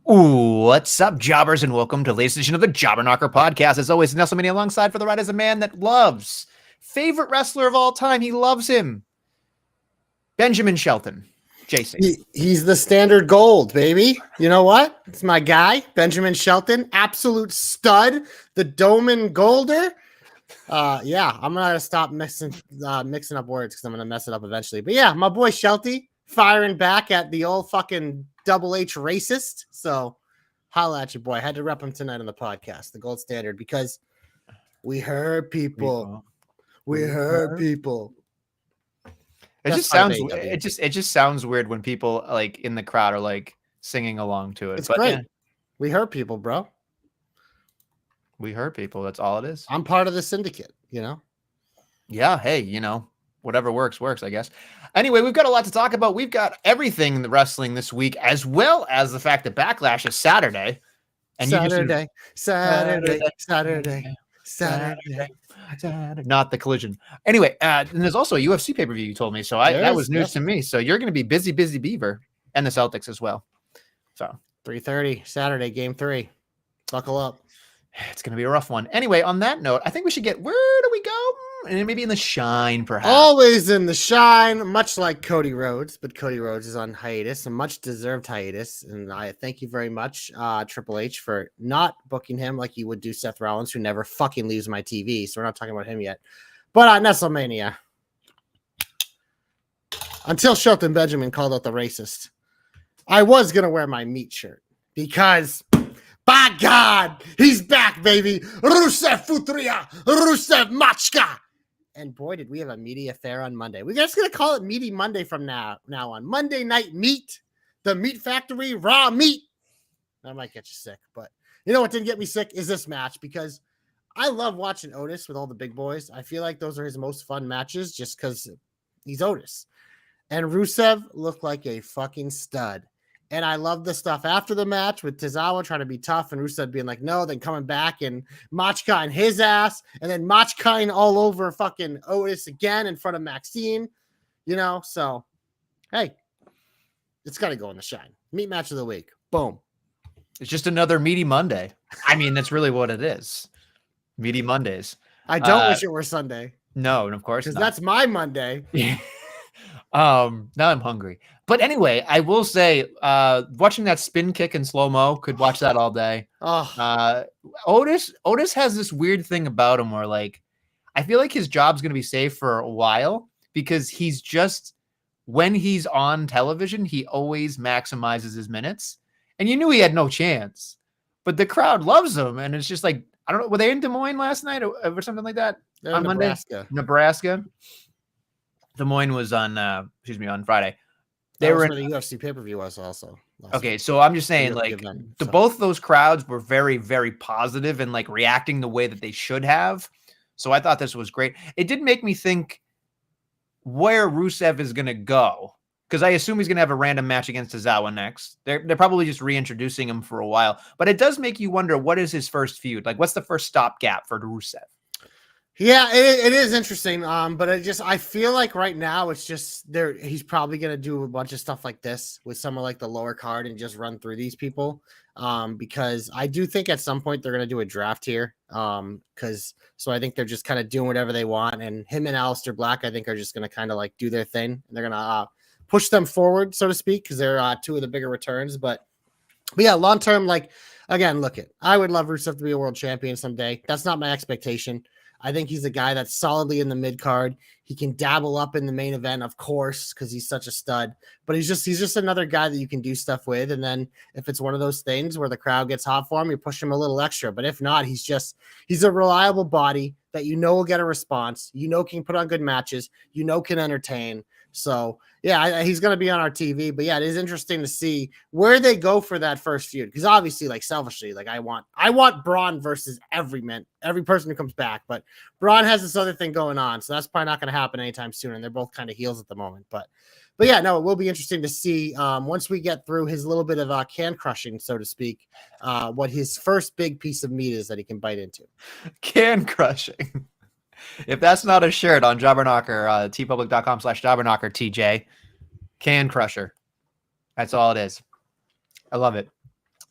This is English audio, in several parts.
Ooh, what's up, jobbers, and welcome to the latest edition of the Jobber Knocker podcast. As always, Nestlemania alongside for the ride is a man that loves favorite wrestler of all time. He loves him, Benjamin Shelton, JC. He's the standard gold, baby. You know what? It's my guy, Benjamin Shelton, absolute stud, the Doman Golder. Yeah, I'm gonna stop mixing up words because I'm gonna mess it up eventually. But yeah, my boy Shelty firing back at the old fucking Double H racist. So holla at your boy. I had to rep him tonight on the podcast, the gold standard, because we heard people. We heard people. It just sounds sounds weird when people like in the crowd are like singing along to it. It's great. Yeah. We heard people, bro. We heard people. That's all it is. I'm part of the syndicate, you know? Yeah. Hey, whatever works, I guess. Anyway, we've got a lot to talk about. We've got everything in the wrestling this week, as well as the fact that Backlash is Saturday. And Saturday. Not the collision. Anyway, and there's also a UFC pay-per-view you told me. So that was news to me. So you're going to be busy Beaver, and the Celtics as well. So 3:30 Saturday, game 3. Buckle up. It's going to be a rough one. Anyway, on that note, I think we should get, where do we go? And maybe in the shine, perhaps. Always in the shine, much like Cody Rhodes, but Cody Rhodes is on hiatus, a much deserved hiatus. And I thank you very much, Triple H, for not booking him like you would do Seth Rollins, who never fucking leaves my TV. So we're not talking about him yet. But Nestlemania. Until Shelton Benjamin called out the racist, I was going to wear my meat shirt because, by God, he's back, baby. Rusev Futria, Rusev Machka. And boy, did we have a meaty affair on Monday. We're just going to call it Meaty Monday from now on. Monday Night Meat, the Meat Factory, raw meat. That might get you sick, but you know what didn't get me sick is this match, because I love watching Otis with all the big boys. I feel like those are his most fun matches just because he's Otis. And Rusev looked like a fucking stud. And I love the stuff after the match with Tozawa trying to be tough and Rusev being like, no, then coming back and Machka in his ass, and then Machka all over fucking Otis again in front of Maxine, so hey, it's got to go in the shine. Meat match of the week. Boom. It's just another Meaty Monday. I mean, that's really what it is. Meaty Mondays. I don't wish it were Sunday. No, and of course because that's my Monday. Now I'm hungry. But anyway, I will say, watching that spin kick in slow-mo, could watch that all day. Otis has this weird thing about him where, like, I feel like his job's going to be safe for a while because he's just, when he's on television, he always maximizes his minutes. And you knew he had no chance, but the crowd loves him. And it's just like, I don't know, were they in Des Moines last night or something like that? They're on Nebraska. Nebraska. Des Moines was on Friday. They were in the UFC pay-per-view was also. Okay, so I'm just saying, like, both those crowds were very, very positive and like reacting the way that they should have. So I thought this was great. It did make me think where Rusev is going to go, because I assume he's going to have a random match against Tozawa next. They're probably just reintroducing him for a while, but it does make you wonder, what is his first feud? Like, what's the first stopgap for Rusev? Yeah, it is interesting. But I feel like right now it's just there. He's probably gonna do a bunch of stuff like this with some of like the lower card and just run through these people. Because I do think at some point they're gonna do a draft here. So I think they're just kind of doing whatever they want, and him and Aleister Black I think are just gonna kind of like do their thing, and they're gonna push them forward, so to speak, because they're two of the bigger returns. But yeah, long term, like again, I would love Rusev to be a world champion someday. That's not my expectation. I think he's a guy that's solidly in the mid card. He can dabble up in the main event, of course, because he's such a stud. But he's just another guy that you can do stuff with. And then if it's one of those things where the crowd gets hot for him, you push him a little extra. But if not, he's a reliable body that will get a response. Can put on good matches. Can entertain. So yeah, he's going to be on our TV. But yeah, it is interesting to see where they go for that first feud, because obviously, like, selfishly, like I want Braun versus every person who comes back. But Braun has this other thing going on, so that's probably not going to happen anytime soon. And they're both kind of heels at the moment. But yeah, no, it will be interesting to see once we get through his little bit of can crushing, so to speak, what his first big piece of meat is that he can bite into. Can crushing. If that's not a shirt on Jobberknocker, tpublic.com/Jobberknocker, TJ, can crusher. That's all it is. I love it.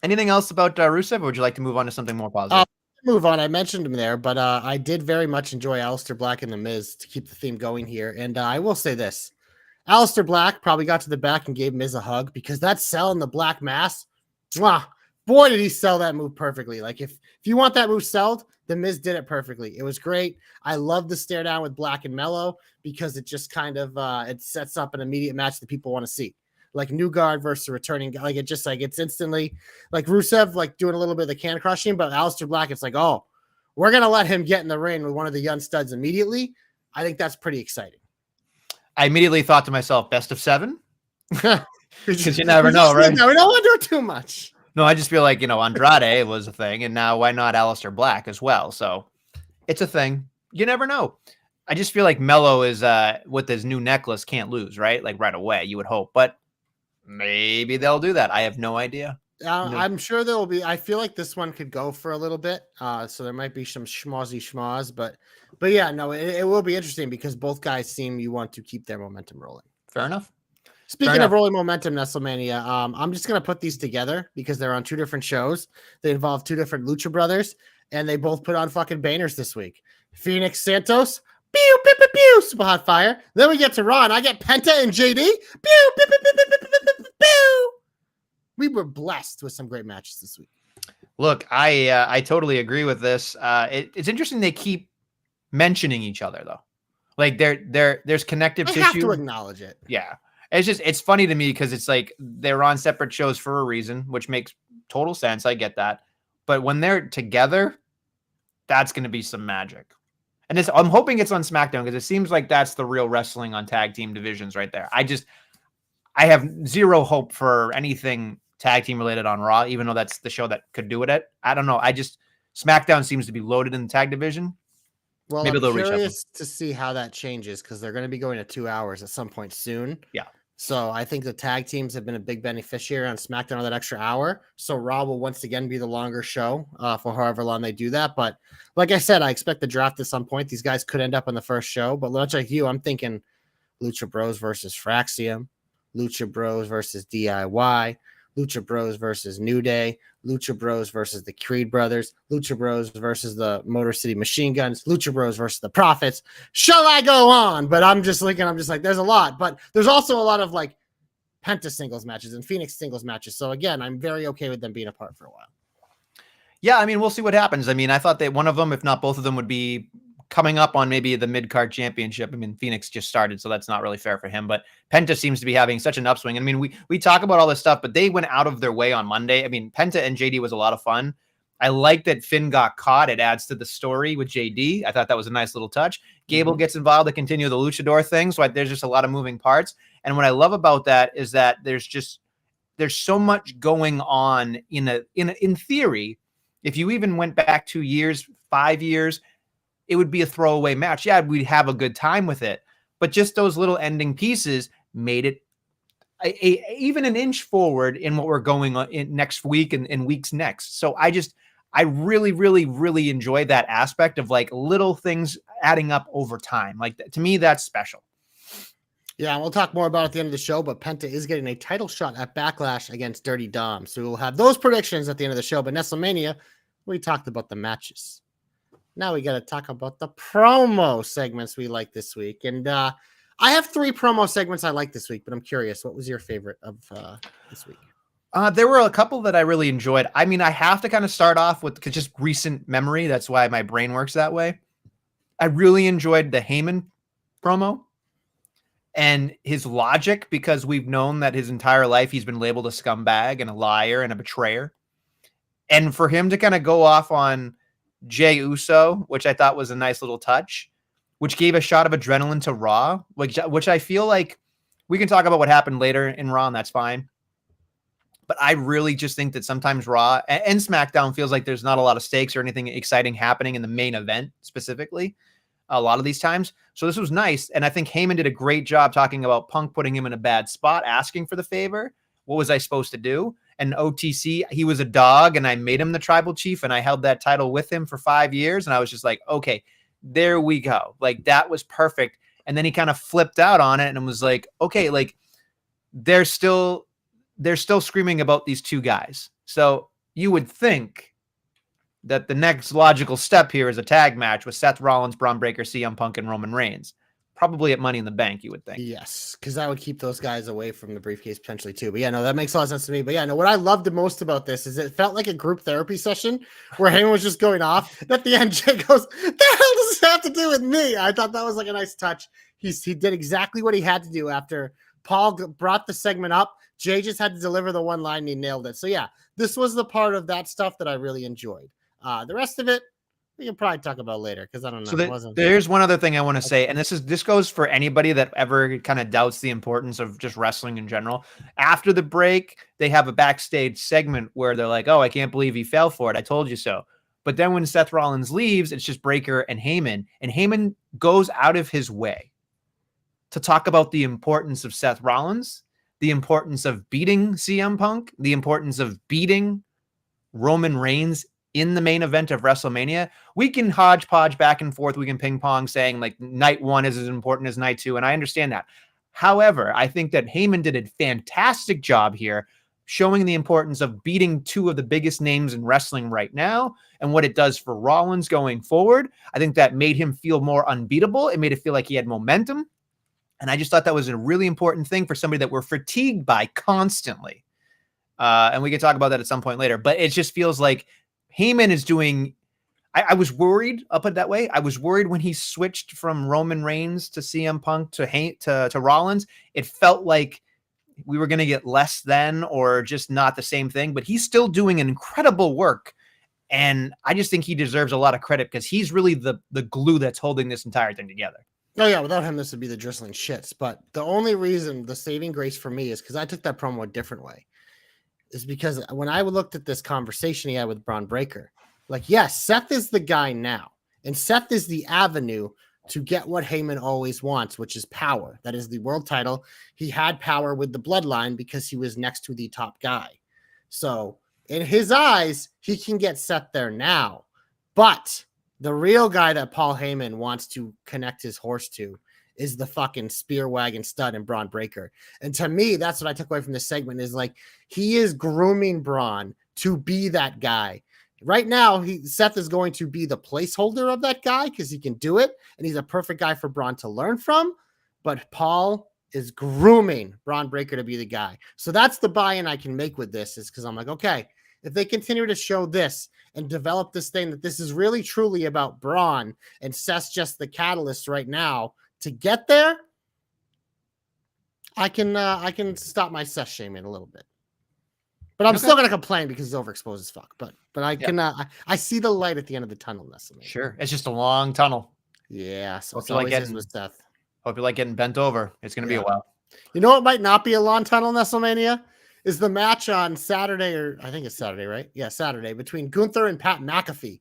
Anything else about Rusev, or would you like to move on to something more positive? Move on. I mentioned him there, but I did very much enjoy Aleister Black and The Miz to keep the theme going here. And I will say this. Aleister Black probably got to the back and gave Miz a hug because that sell in the black mass, mwah, boy, did he sell that move perfectly. Like if you want that move sold, The Miz did it perfectly. It was great. I love the stare down with Black and Mello because it just kind of it sets up an immediate match that people want to see. Like New Guard versus returning, like it just like it's instantly like Rusev like doing a little bit of the can crushing, but Aleister Black, it's like, oh, we're gonna let him get in the ring with one of the young studs immediately. I think that's pretty exciting. I immediately thought to myself, best of 7, because you never know, right? No, we don't want to do it too much. No, I just feel like Andrade was a thing, and now why not Aleister Black as well? So it's a thing. You never know. I just feel like Mello is with his new necklace can't lose, right? Like right away, you would hope, but maybe they'll do that. I have no idea. I'm sure there will be. I feel like this one could go for a little bit, so there might be some schmozzy, but yeah, no, it will be interesting because both guys seem you want to keep their momentum rolling. Fair enough. Speaking of rolling momentum, Nestlemania, I'm just gonna put these together because they're on 2 different shows. They involve 2 different Lucha brothers, and they both put on fucking bangers this week. Phoenix Santos, pew pew pew pew, super hot fire. Then we get to Raw, and I get Penta and JD, pew pew pew pew pew pew pew pew. We were blessed with some great matches this week. Look, I totally agree with this. It's interesting they keep mentioning each other though. Like there's connective tissue. I have to acknowledge it. Yeah. It's funny to me because it's like they're on separate shows for a reason, which makes total sense. I get that. But when they're together, that's going to be some magic. And I'm hoping it's on SmackDown because it seems like that's the real wrestling on tag team divisions right there. I have zero hope for anything tag team related on Raw, even though that's the show that could do it at. I don't know. SmackDown seems to be loaded in the tag division. Well, maybe I'm curious to see how that changes because they're going to be going to 2 hours at some point soon. Yeah. So I think the tag teams have been a big beneficiary on SmackDown on that extra hour. So Raw will once again be the longer show for however long they do that. But like I said, I expect the draft at some point. These guys could end up on the first show. But much like you, I'm thinking Lucha Bros versus Fraxium, Lucha Bros versus DIY, Lucha Bros versus New Day, Lucha Bros versus the Creed Brothers, Lucha Bros versus the Motor City Machine Guns, Lucha Bros versus the Prophets. Shall I go on? But I'm just like, there's a lot. But there's also a lot of like Penta singles matches and Phoenix singles matches. So again, I'm very okay with them being apart for a while. Yeah, I mean, we'll see what happens. I mean, I thought that one of them, if not both of them, would be coming up on maybe the mid-card championship. I mean, Phoenix just started, so that's not really fair for him. But Penta seems to be having such an upswing. I mean, we talk about all this stuff, but they went out of their way on Monday. I mean, Penta and JD was a lot of fun. I like that Finn got caught. It adds to the story with JD. I thought that was a nice little touch. Gable gets involved to continue the luchador thing, so there's just a lot of moving parts. And what I love about that is that there's so much going on in theory. If you even went back 2 years, 5 years, it would be a throwaway match. Yeah, we'd have a good time with it. But just those little ending pieces made it even an inch forward in what we're going on in next week and weeks next. So I really, really, really enjoy that aspect of like little things adding up over time. Like to me, that's special. Yeah, we'll talk more about it at the end of the show, but Penta is getting a title shot at Backlash against Dirty Dom. So we'll have those predictions at the end of the show. But Nestlemania, we talked about the matches. Now we got to talk about the promo segments we like this week. And I have 3 promo segments I like this week, but I'm curious, what was your favorite of this week? There were a couple that I really enjoyed. I mean, I have to kind of start off with just recent memory. That's why my brain works that way. I really enjoyed the Heyman promo and his logic, because we've known that his entire life he's been labeled a scumbag and a liar and a betrayer. And for him to kind of go off on Jey Uso, which I thought was a nice little touch, which gave a shot of adrenaline to Raw, which I feel like we can talk about what happened later in Raw, and that's fine. But I really just think that sometimes Raw and SmackDown feels like there's not a lot of stakes or anything exciting happening in the main event specifically a lot of these times. So this was nice. And I think Heyman did a great job talking about Punk putting him in a bad spot, asking for the favor. What was I supposed to do? And OTC, he was a dog, and I made him the tribal chief, and I held that title with him for 5 years. And I was just like, okay, there we go. Like, that was perfect. And then he kind of flipped out on it and was like, okay, like they're still screaming about these 2 guys. So you would think that the next logical step here is a tag match with Seth Rollins, Braun Breaker, CM Punk, and Roman Reigns. Probably at Money in the Bank, you would think. Yes, because that would keep those guys away from the briefcase potentially too. But yeah, no, that makes a lot of sense to me. But yeah, no, what I loved the most about this is it felt like a group therapy session where Heyman was just going off. At the end, Jay goes, "The hell does this have to do with me?" I thought that was like a nice touch. He did exactly what he had to do after Paul brought the segment up. Jay just had to deliver the one line and he nailed it. So yeah, this was the part of that stuff that I really enjoyed. The rest of it, we can probably talk about later because I don't know. So there's one other thing I want to say, and this goes for anybody that ever kind of doubts the importance of just wrestling in general. After the break, they have a backstage segment where they're like, "Oh, I can't believe he fell for it. I told you so." But then when Seth Rollins leaves, it's just Breaker and Heyman goes out of his way to talk about the importance of Seth Rollins, the importance of beating CM Punk, the importance of beating Roman Reigns in the main event of WrestleMania. We can hodgepodge back and forth. We can ping pong saying like night one is as important as night two. And I understand that. However, I think that Heyman did a fantastic job here showing the importance of beating two of the biggest names in wrestling right now and what it does for Rollins going forward. I think that made him feel more unbeatable. It made it feel like he had momentum. And I just thought that was a really important thing for somebody that we're fatigued by constantly. And we can talk about that at some point later, but it just feels like Heyman is doing. I was worried, I'll put it that way. I was worried when he switched from Roman Reigns to CM Punk to Rollins. It felt like we were going to get less than or just not the same thing, but he's still doing an incredible work. And I just think he deserves a lot of credit because he's really the glue that's holding this entire thing together. Oh yeah, without him, this would be the drizzling shits. But the only reason, the saving grace for me is because I took that promo a different way. Is because when I looked at this conversation he had with Braun Breaker, like, yes, Seth is the guy now. And Seth is the avenue to get what Heyman always wants, which is power. That is the world title. He had power with the bloodline because he was next to the top guy. So in his eyes, he can get Seth there now. But the real guy that Paul Heyman wants to connect his horse to is the fucking spear wagon stud and Braun Breaker. And to me, that's what I took away from this segment is like, he is grooming Braun to be that guy. Right now, Seth is going to be the placeholder of that guy because he can do it. And he's a perfect guy for Braun to learn from. But Paul is grooming Braun Breaker to be the guy. So that's the buy-in I can make with this is because I'm like, okay, if they continue to show this and develop this thing that this is really truly about Braun and Seth's just the catalyst right now, to get there, I can stop my Seth shaming a little bit, but I'm still gonna complain because he's overexposed as fuck. But I can I see the light at the end of the tunnel. Nestlemania. Sure, it's just a long tunnel. Yeah, so it's always is with Seth. Hope you like getting bent over. It's gonna be a while. You know what might not be a long tunnel, Nestlemania, is the match on Saturday, or I think it's Saturday, right? Yeah, Saturday between Gunther and Pat McAfee.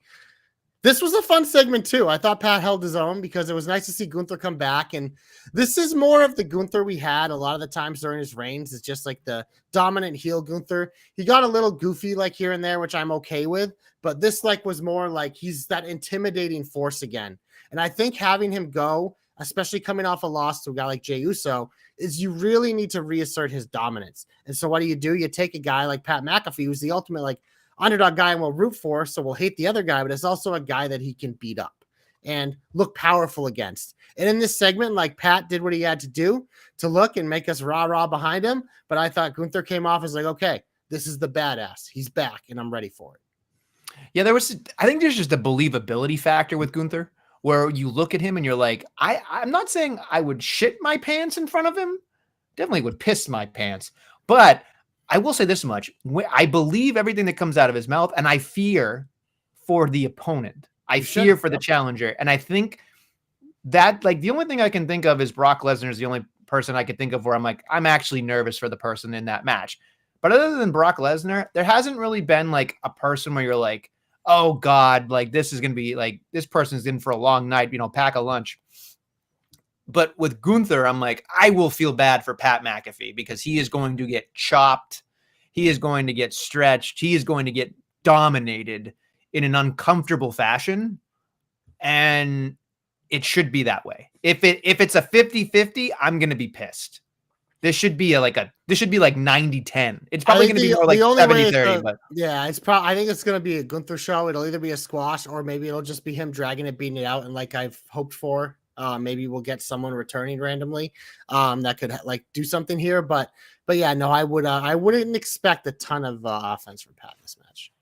This was a fun segment too. I thought Pat held his own because it was nice to see Gunther come back. And this is more of the Gunther we had a lot of the times during his reigns. It's just like the dominant heel Gunther. He got a little goofy like here and there, which I'm okay with. But this like was more like he's that intimidating force again. And I think having him go, especially coming off a loss to a guy like Jey Uso, is you really need to reassert his dominance. And so what do? You take a guy like Pat McAfee, who's the ultimate like underdog guy and we'll root for, so we'll hate the other guy, but it's also a guy that he can beat up and look powerful against. And in this segment, like Pat did what he had to do to look and make us rah-rah behind him. But I thought Gunther came off as like, okay, this is the badass. He's back and I'm ready for it. Yeah, I think there's just a believability factor with Gunther where you look at him and you're like, I'm not saying I would shit my pants in front of him. Definitely would piss my pants. But I will say this much. I believe everything that comes out of his mouth, and I fear for the opponent. I fear for the challenger. And I think that, like, the only thing I can think of is Brock Lesnar is the only person I could think of where I'm like, I'm actually nervous for the person in that match. But other than Brock Lesnar, there hasn't really been, like, a person where you're like, oh, God, like, this is going to be, like, this person's in for a long night, pack a lunch. But with Gunther, I'm like, I will feel bad for Pat McAfee because he is going to get chopped. He is going to get stretched. He is going to get dominated in an uncomfortable fashion. And it should be that way. If it's a 50-50, I'm going to be pissed. this should be like 90-10. It's probably going to be more like 70-30, but yeah, it's probably, I think it's going to be a Gunther show. It'll either be a squash or maybe it'll just be him dragging it, beating it out. And like I've hoped for, maybe we'll get someone returning randomly, that could like do something here. But yeah, no, I wouldn't expect a ton of offense from Pat in this match.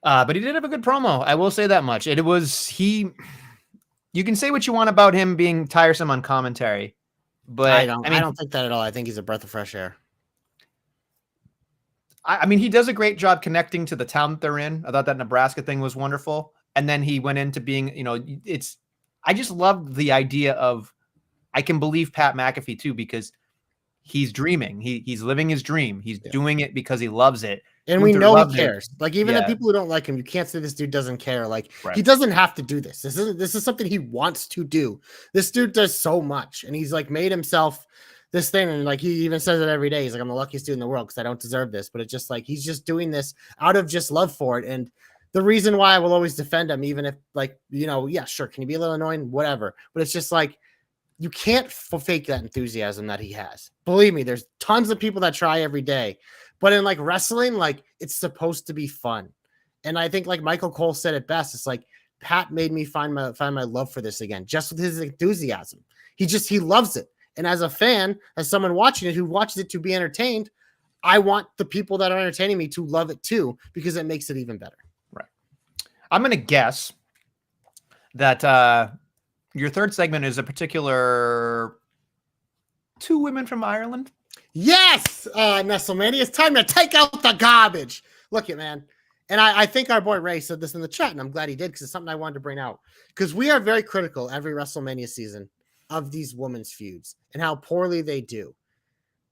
But he did have a good promo. I will say that much. You can say what you want about him being tiresome on commentary, but I don't think that at all. I think he's a breath of fresh air. I mean, he does a great job connecting to the town that they're in. I thought that Nebraska thing was wonderful. And then he went into being, I just loved the idea of, I can believe Pat McAfee too, because he's dreaming. He's living his dream. He's doing it because he loves it. And we know he cares. Like, even the people who don't like him, you can't say this dude doesn't care. Like, he doesn't have to do this. This is something he wants to do. This dude does so much, and he's like made himself this thing. And like, he even says it every day. He's like, I'm the luckiest dude in the world because I don't deserve this. But it's just like, he's just doing this out of just love for it. And the reason why I will always defend him, even if like, yeah, sure. Can you be a little annoying? Whatever. But it's just like, you can't fake that enthusiasm that he has. Believe me, there's tons of people that try every day. But in like wrestling, like, it's supposed to be fun. And I think like Michael Cole said it best. It's like, Pat made me find my love for this again, just with his enthusiasm. He loves it. And as a fan, as someone watching it who watches it to be entertained, I want the people that are entertaining me to love it too, because it makes it even better. Right. I'm going to guess that your third segment is a particular 2 women from Ireland. Yes, Nestlemania, it's time to take out the garbage. Look it, man. And I think our boy Ray said this in the chat, and I'm glad he did, because it's something I wanted to bring out. Because we are very critical every WrestleMania season of these women's feuds and how poorly they do.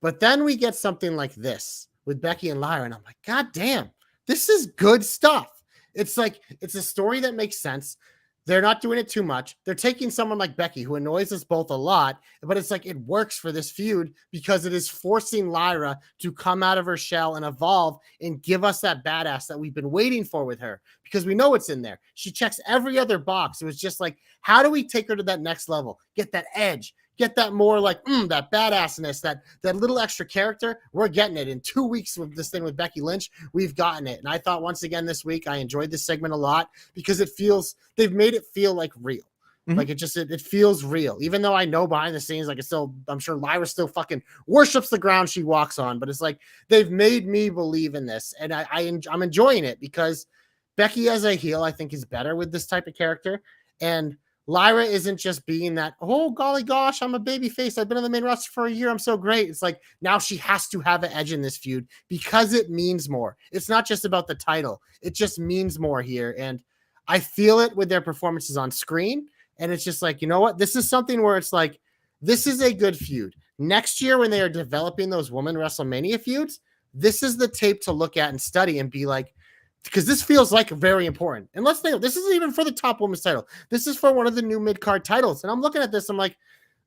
But then we get something like this with Becky and Lyra, and I'm like, God damn, this is good stuff. It's like, it's a story that makes sense. They're not doing it too much. They're taking someone like Becky, who annoys us both a lot, but it's like, it works for this feud because it is forcing Lyra to come out of her shell and evolve and give us that badass that we've been waiting for with her, because we know it's in there. She checks every other box. It was just like, how do we take her to that next level? Get that edge, get that more like, that badassness, that little extra character. We're getting it in 2 weeks with this thing with Becky Lynch. We've gotten it. And I thought once again this week, I enjoyed this segment a lot because they've made it feel like real. Mm-hmm. Like it feels real, even though I know behind the scenes, like, it's still, I'm sure Lyra still fucking worships the ground she walks on, but it's like, they've made me believe in this. And I'm enjoying it because Becky as a heel, I think, is better with this type of character. And Lyra isn't just being that, oh, golly gosh, I'm a baby face. I've been on the main roster for a year. I'm so great. It's like, now she has to have an edge in this feud because it means more. It's not just about the title. It just means more here. And I feel it with their performances on screen. And it's just like, you know what? This is something where it's like, this is a good feud. Next year, when they are developing those women WrestleMania feuds, this is the tape to look at and study and be like, because this feels like very important. And let's think, this isn't even for the top women's title. This is for one of the new mid-card titles. And I'm looking at this, I'm like,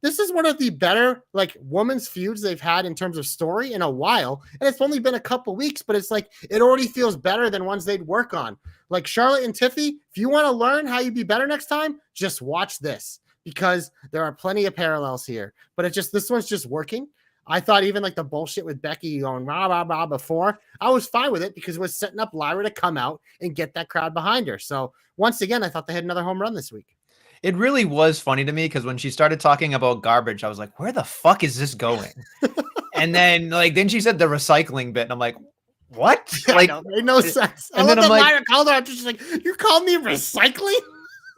this is one of the better like women's feuds they've had in terms of story in a while. And it's only been a couple weeks, but it's like, it already feels better than ones they'd work on. Like Charlotte and Tiffy, if you want to learn how you be better next time, just watch this, because there are plenty of parallels here. But this one's just working. I thought even like the bullshit with Becky going rah, rah, rah before, I was fine with it because it was setting up Lyra to come out and get that crowd behind her. So once again, I thought they had another home run this week. It really was funny to me because when she started talking about garbage, I was like, where the fuck is this going? And then she said the recycling bit, and I'm like, what? Like, it made no sense. And then I'm like, Lyra called her after, she's like, you called me recycling?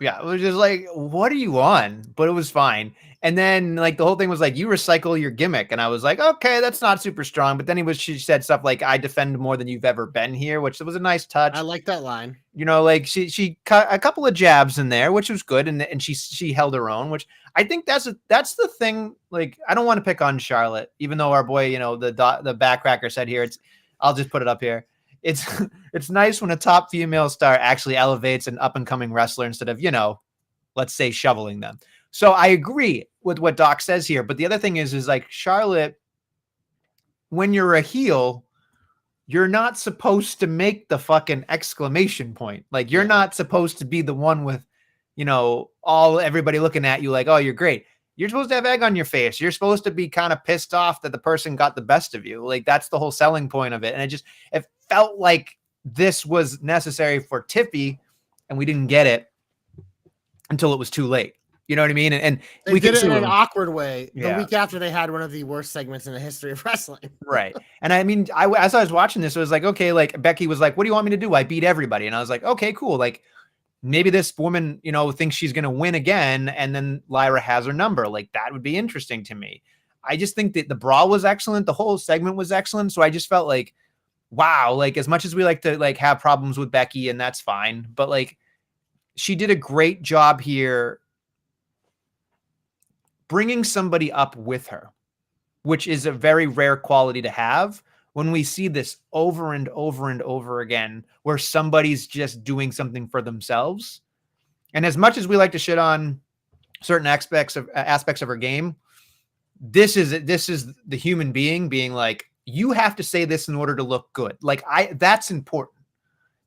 Yeah, it was just like, what are you on? But it was fine. And then like the whole thing was like, you recycle your gimmick. And I was like, okay, that's not super strong. But then she said stuff like, I defend more than you've ever been here, which was a nice touch. I like that line. Like she cut a couple of jabs in there, which was good. And she held her own, which I think that's the thing. Like, I don't want to pick on Charlotte, even though our boy, the backcracker said here, I'll just put it up here. It's nice when a top female star actually elevates an up and coming wrestler instead of, let's say shoveling them. So I agree with what Doc says here. But the other thing is like Charlotte, when you're a heel, you're not supposed to make the fucking exclamation point. Like, you're not supposed to be the one with, everybody looking at you like, oh, you're great. you're supposed to have egg on your face. You're supposed to be kind of pissed off that the person got the best of you. Like, that's the whole selling point of it. And it felt like this was necessary for Tiffy, and we didn't get it until it was too late. You know what I mean? And they did it in an awkward way the week after they had one of the worst segments in the history of wrestling. Right. And I mean, as I was watching this, it was like, okay, like Becky was like, what do you want me to do? I beat everybody. And I was like, okay, cool. Like, maybe this woman, you know, thinks she's going to win again. And then Lyra has her number. Like, that would be interesting to me. I just think that the brawl was excellent. The whole segment was excellent. So I just felt like, wow, like, as much as we like to like have problems with Becky, and that's fine, but like, she did a great job here bringing somebody up with her, which is a very rare quality to have when we see this over and over and over again, where somebody's just doing something for themselves. And as much as we like to shit on certain aspects of her game, this is the human being being like, you have to say this in order to look good. Like, that's important.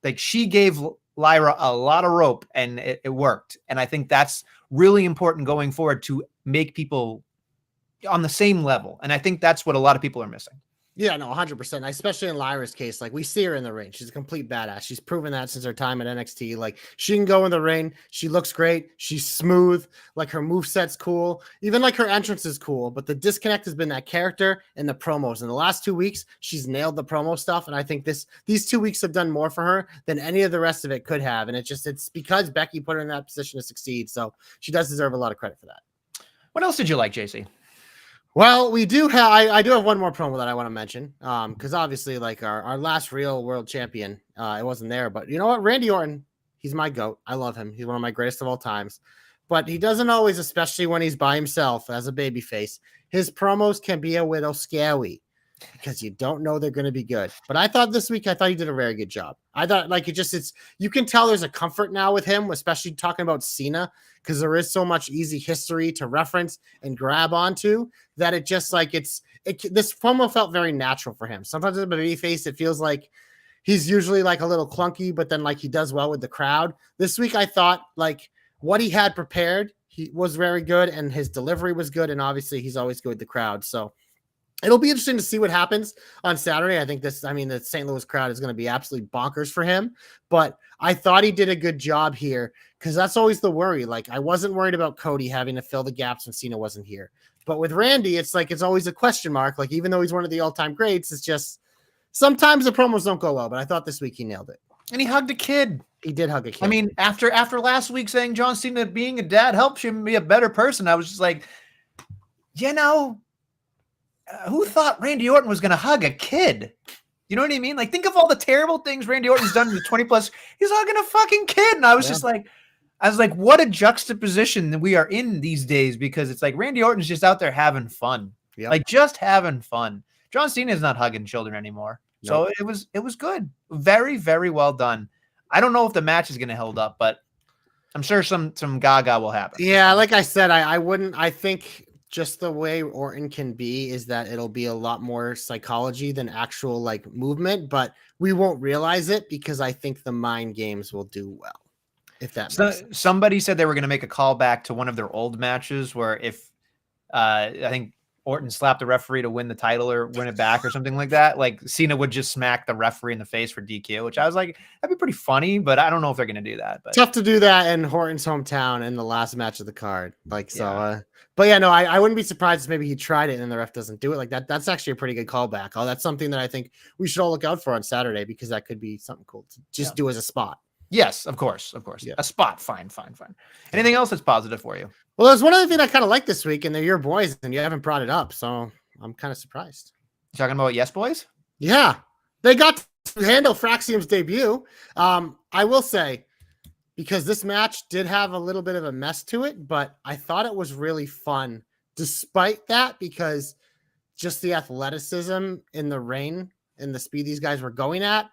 Like, she gave Lyra a lot of rope, and it worked. And I think that's really important going forward to make people on the same level. And I think that's what a lot of people are missing. Yeah, no, 100%. Especially in Lyra's case, like, we see her in the ring. She's a complete badass. She's proven that since her time at NXT. Like, she can go in the ring. She looks great. She's smooth. Like, her moveset's cool. Even like her entrance is cool. But the disconnect has been that character and the promos. In the last 2 weeks, she's nailed the promo stuff. And I think these 2 weeks have done more for her than any of the rest of it could have. And it's because Becky put her in that position to succeed. So she does deserve a lot of credit for that. What else did you like, JC? Well, we do have. I do have one more promo that I want to mention. Because obviously, like our last real world champion, it wasn't there. But you know what, Randy Orton, he's my GOAT. I love him. He's one of my greatest of all times. But he doesn't always, especially when he's by himself as a babyface. His promos can be a little scary because you don't know they're going to be good. But I thought this week, he did a very good job. I thought like you can tell there's a comfort now with him, especially talking about Cena, because there is so much easy history to reference and grab onto that it just like this promo felt very natural for him. Sometimes as a babyface, it feels like he's usually like a little clunky, but then like he does well with the crowd. This week, I thought like what he had prepared, he was very good, and his delivery was good, and obviously he's always good with the crowd. So it'll be interesting to see what happens on Saturday. I think the St. Louis crowd is going to be absolutely bonkers for him, but I thought he did a good job here because that's always the worry. Like, I wasn't worried about Cody having to fill the gaps when Cena wasn't here, but with Randy, it's like, it's always a question mark. Like, even though he's one of the all-time greats, it's just sometimes the promos don't go well, but I thought this week he nailed it. And he hugged a kid. He did hug a kid. I mean, after last week saying John Cena being a dad helps him be a better person, I was just like, you know, who thought Randy Orton was going to hug a kid? You know what I mean? Like, think of all the terrible things Randy Orton's done in the 20 plus. He's hugging a fucking kid. And I was just like, what a juxtaposition that we are in these days, because it's like Randy Orton's just out there having fun. Yep. Like, just having fun. John Cena is not hugging children anymore. Nope. So it was good. Very, very well done. I don't know if the match is going to hold up, but I'm sure some gaga will happen. Yeah, like I said, I think just the way Orton can be is that it'll be a lot more psychology than actual like movement, but we won't realize it because I think the mind games will do well. If that makes sense. Somebody said they were going to make a callback to one of their old matches where if I think Orton slapped the referee to win the title or win it back or something like that, like Cena would just smack the referee in the face for DQ, which I was like, that'd be pretty funny, but I don't know if they're going to do that. But tough to do that in Orton's hometown in the last match of the card. Like, so, but yeah, no, I wouldn't be surprised if maybe he tried it and the ref doesn't do it like that. That's actually a pretty good callback. Oh, that's something that I think we should all look out for on Saturday, because that could be something cool to just do as a spot. Yes, of course. Yeah. A spot. Fine. Anything else that's positive for you? Well, there's one other thing I kind of like this week, and they're your boys, and you haven't brought it up, so I'm kind of surprised. You talking about Yes Boys? Yeah, they got to handle Fraxium's debut. I will say, because this match did have a little bit of a mess to it, but I thought it was really fun despite that, because just the athleticism in the ring and the speed these guys were going at,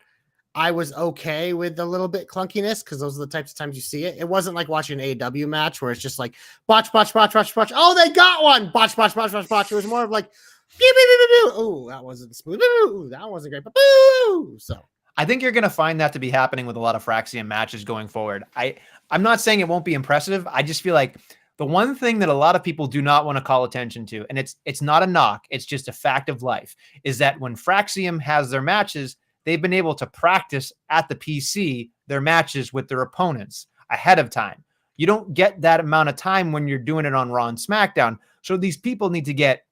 I was okay with the little bit clunkiness, because those are the types of times you see it. It wasn't like watching an AEW match where it's just like botch. Oh, they got one. Botch. It was more of like, oh, that wasn't smooth. Ooh, that wasn't great. Boo. So I think you're going to find that to be happening with a lot of Fraxium matches going forward. I'm not saying it won't be impressive. I just feel like The one thing that a lot of people do not want to call attention to, and it's not a knock, it's just a fact of life, is that when Fraxium has their matches, they've been able to practice at the PC their matches with their opponents ahead of time. You don't get that amount of time when you're doing it on Raw and SmackDown. So these people need to get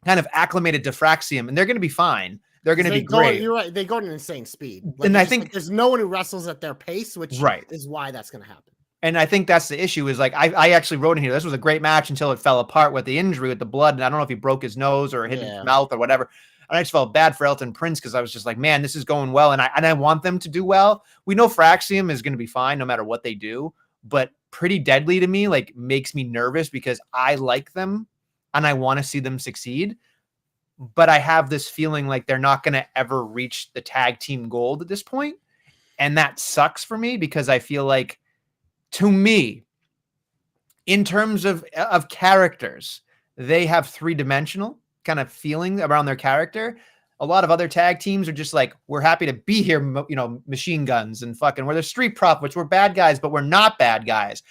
kind of acclimated to Fraxium, and they're going to be fine. They're going to be great. You're right. They go at an insane speed. Like, and I think like there's no one who wrestles at their pace, which is why that's going to happen. And I think that's the issue is like, I actually wrote in here, this was a great match until it fell apart with the injury with the blood. And I don't know if he broke his nose or hit his mouth or whatever. And I just felt bad for Elton Prince because I was just like, man, this is going well. And I want them to do well. We know Fraxium is going to be fine no matter what they do. But Pretty Deadly to me, like, makes me nervous because I like them and I want to see them succeed. But I have this feeling like they're not going to ever reach the tag team gold at this point. And that sucks for me because I feel like, to me, in terms of characters, they have three-dimensional kind of feeling around their character. A lot of other tag teams are just like, we're happy to be here, you know, machine guns and fucking, we're the Street Profits, we're bad guys, but we're not bad guys.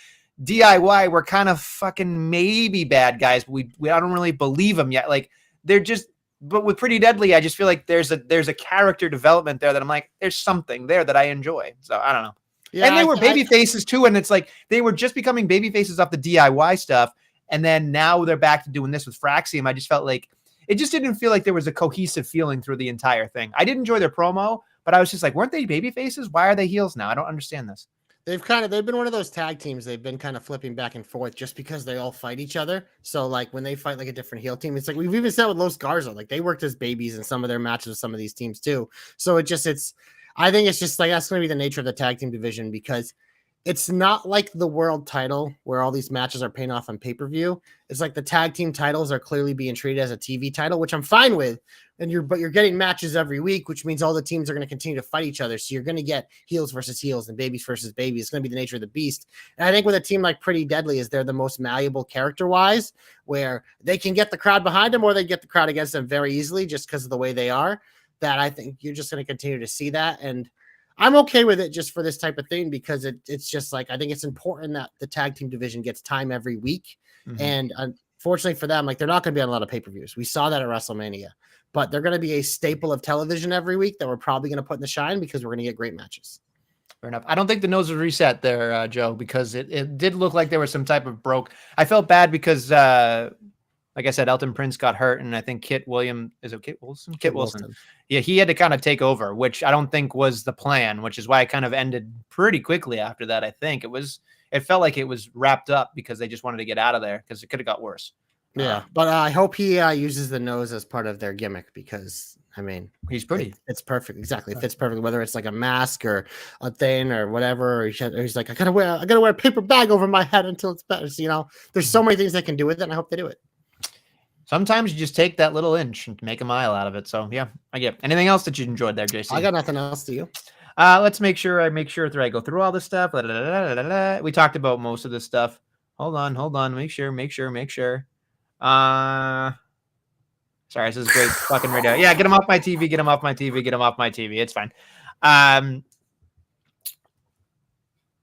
DIY, we're kind of fucking maybe bad guys, but I don't really believe them yet. Like, they're just, but with Pretty Deadly, I just feel like there's a character development there that I'm like, there's something there that I enjoy. So I don't know. Yeah, and they were baby faces too, and it's like they were just becoming baby faces off the DIY stuff, and then now they're back to doing this with Fraxium. I just felt like it just didn't feel like there was a cohesive feeling through the entire thing. I did enjoy their promo, but I was just like, weren't they baby faces? Why are they heels now? I don't understand this. They've been one of those tag teams. They've been kind of flipping back and forth just because they all fight each other. So like when they fight like a different heel team, it's like we've even said with Los Garza, like they worked as babies in some of their matches with some of these teams too. So I think it's just like that's going to be the nature of the tag team division because it's not like the world title where all these matches are paying off on pay-per-view. It's like the tag team titles are clearly being treated as a TV title, which I'm fine with. But you're getting matches every week, which means all the teams are going to continue to fight each other. So you're going to get heels versus heels and babies versus babies. It's going to be the nature of the beast. And I think with a team like Pretty Deadly is they're the most malleable character-wise, where they can get the crowd behind them or they get the crowd against them very easily just because of the way they are. That I think you're just going to continue to see that. And I'm okay with it just for this type of thing because it's just like I think it's important that the tag team division gets time every week. Mm-hmm. And unfortunately for them, like they're not going to be on a lot of pay-per-views. We saw that at WrestleMania, but they're going to be a staple of television every week that we're probably going to put in the shine because we're going to get great matches. Fair enough. I don't think the nose was reset there, Joe, because it did look like there was some type of broke. I felt bad because like I said, Elton Prince got hurt, and I think Kit Wilson. Kit Wilson. Yeah, he had to kind of take over, which I don't think was the plan, which is why it kind of ended pretty quickly after that. I think it felt like it was wrapped up because they just wanted to get out of there because it could have got worse. Yeah, but I hope he uses the nose as part of their gimmick because, I mean, he's pretty. It's perfect. Exactly. It fits perfectly, whether it's like a mask or a thing or whatever. Or he's like, I gotta wear a paper bag over my head until it's better. So, you know, there's so many things they can do with it, and I hope they do it. Sometimes you just take that little inch and make a mile out of it. So yeah, I get it. Anything else that you enjoyed there, JC? I got nothing else to you. Let's make sure I go through all this stuff. We talked about most of this stuff. Hold on. Make sure. Sorry, this is great fucking radio. Yeah, get him off my TV. It's fine.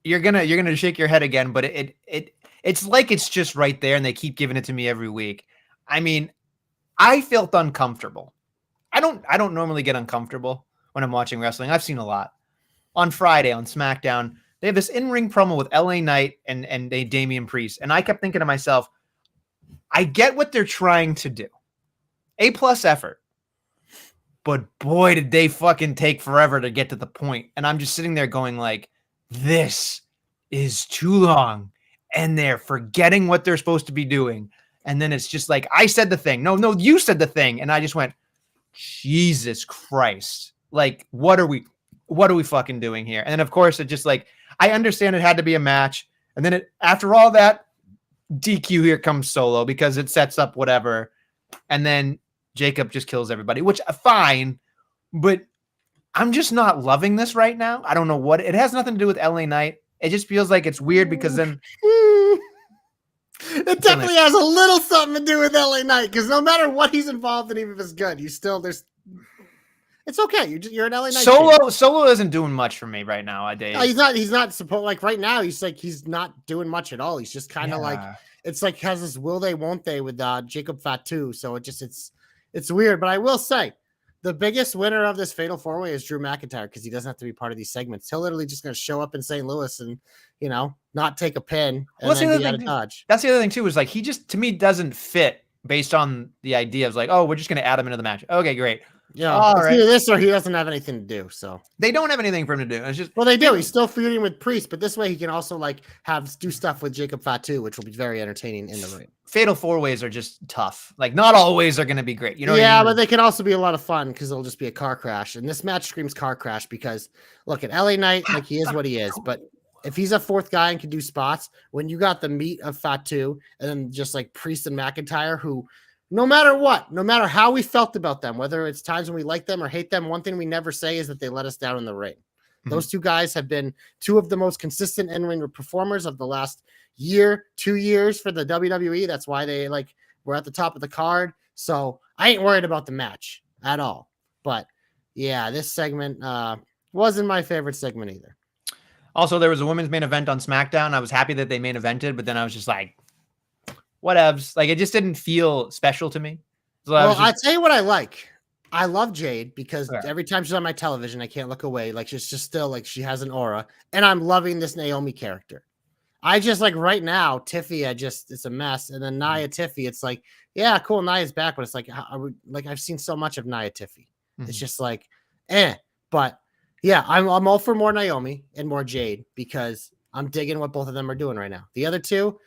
You're gonna shake your head again, but it's like it's just right there, and they keep giving it to me every week. I mean, I felt uncomfortable. I don't normally get uncomfortable when I'm watching wrestling. I've seen a lot. On Friday on SmackDown, they have this in-ring promo with LA Knight and Damian Priest. And I kept thinking to myself, I get what they're trying to do. A+ effort. But boy, did they fucking take forever to get to the point. And I'm just sitting there going like, this is too long. And they're forgetting what they're supposed to be doing. And then it's just like, I said the thing. No, you said the thing. And I just went, Jesus Christ. Like, what are we fucking doing here? And then of course it just like, I understand it had to be a match. And then after all that, DQ, here comes Solo because it sets up whatever. And then Jacob just kills everybody, which fine, but I'm just not loving this right now. I don't know what, it has nothing to do with LA Knight. It just feels like it's weird because then it definitely has a little something to do with LA Knight because no matter what he's involved in, even if it's good, It's okay. You're an LA Knight. Solo isn't doing much for me right now. He's not supposed like right now. He's not doing much at all. He's just kind of like it's like has this will they won't they with Jacob Fatu. So it's weird. But I will say the biggest winner of this Fatal 4-Way is Drew McIntyre because he doesn't have to be part of these segments. He'll literally just going to show up in St. Louis and not take a pin and then be out of Dodge. That's the other thing too. Is like he just to me doesn't fit based on the idea of like, oh, we're just going to add him into the match. Okay, great. Yeah, it's either this or he doesn't have anything to do. So they don't have anything for him to do. It's just they do. He's still feuding with Priest, but this way he can also like do stuff with Jacob Fatu, which will be very entertaining in the ring. Fatal 4-Ways are just tough. Like not always are going to be great. You know? Yeah, but they can also be a lot of fun because it'll just be a car crash. And this match screams car crash because look at LA Knight, like he is what he is, but if he's a fourth guy and can do spots, when you got the meat of Fatu and then just like Priest and McIntyre, who no matter what, no matter how we felt about them, whether it's times when we like them or hate them, one thing we never say is that they let us down in the ring. Mm-hmm. Those two guys have been two of the most consistent in-ring performers of the last year, 2 years for the WWE. That's why they were at the top of the card. So I ain't worried about the match at all. But yeah, this segment wasn't my favorite segment either. Also, there was a women's main event on SmackDown. I was happy that they main evented, but then I was just like, whatevs. Like, it just didn't feel special to me. So I'll tell you what I like. I love Jade because every time she's on my television, I can't look away. Like, she's just still like she has an aura. And I'm loving this Naomi character. I just like right now, Tiffy, it's a mess. And then Nia Tiffy, it's like, yeah, cool. Nia's back. But it's like, I've seen so much of Nia Tiffy. Mm-hmm. It's just like, But yeah, I'm all for more Naomi and more Jade because I'm digging what both of them are doing right now. The other two,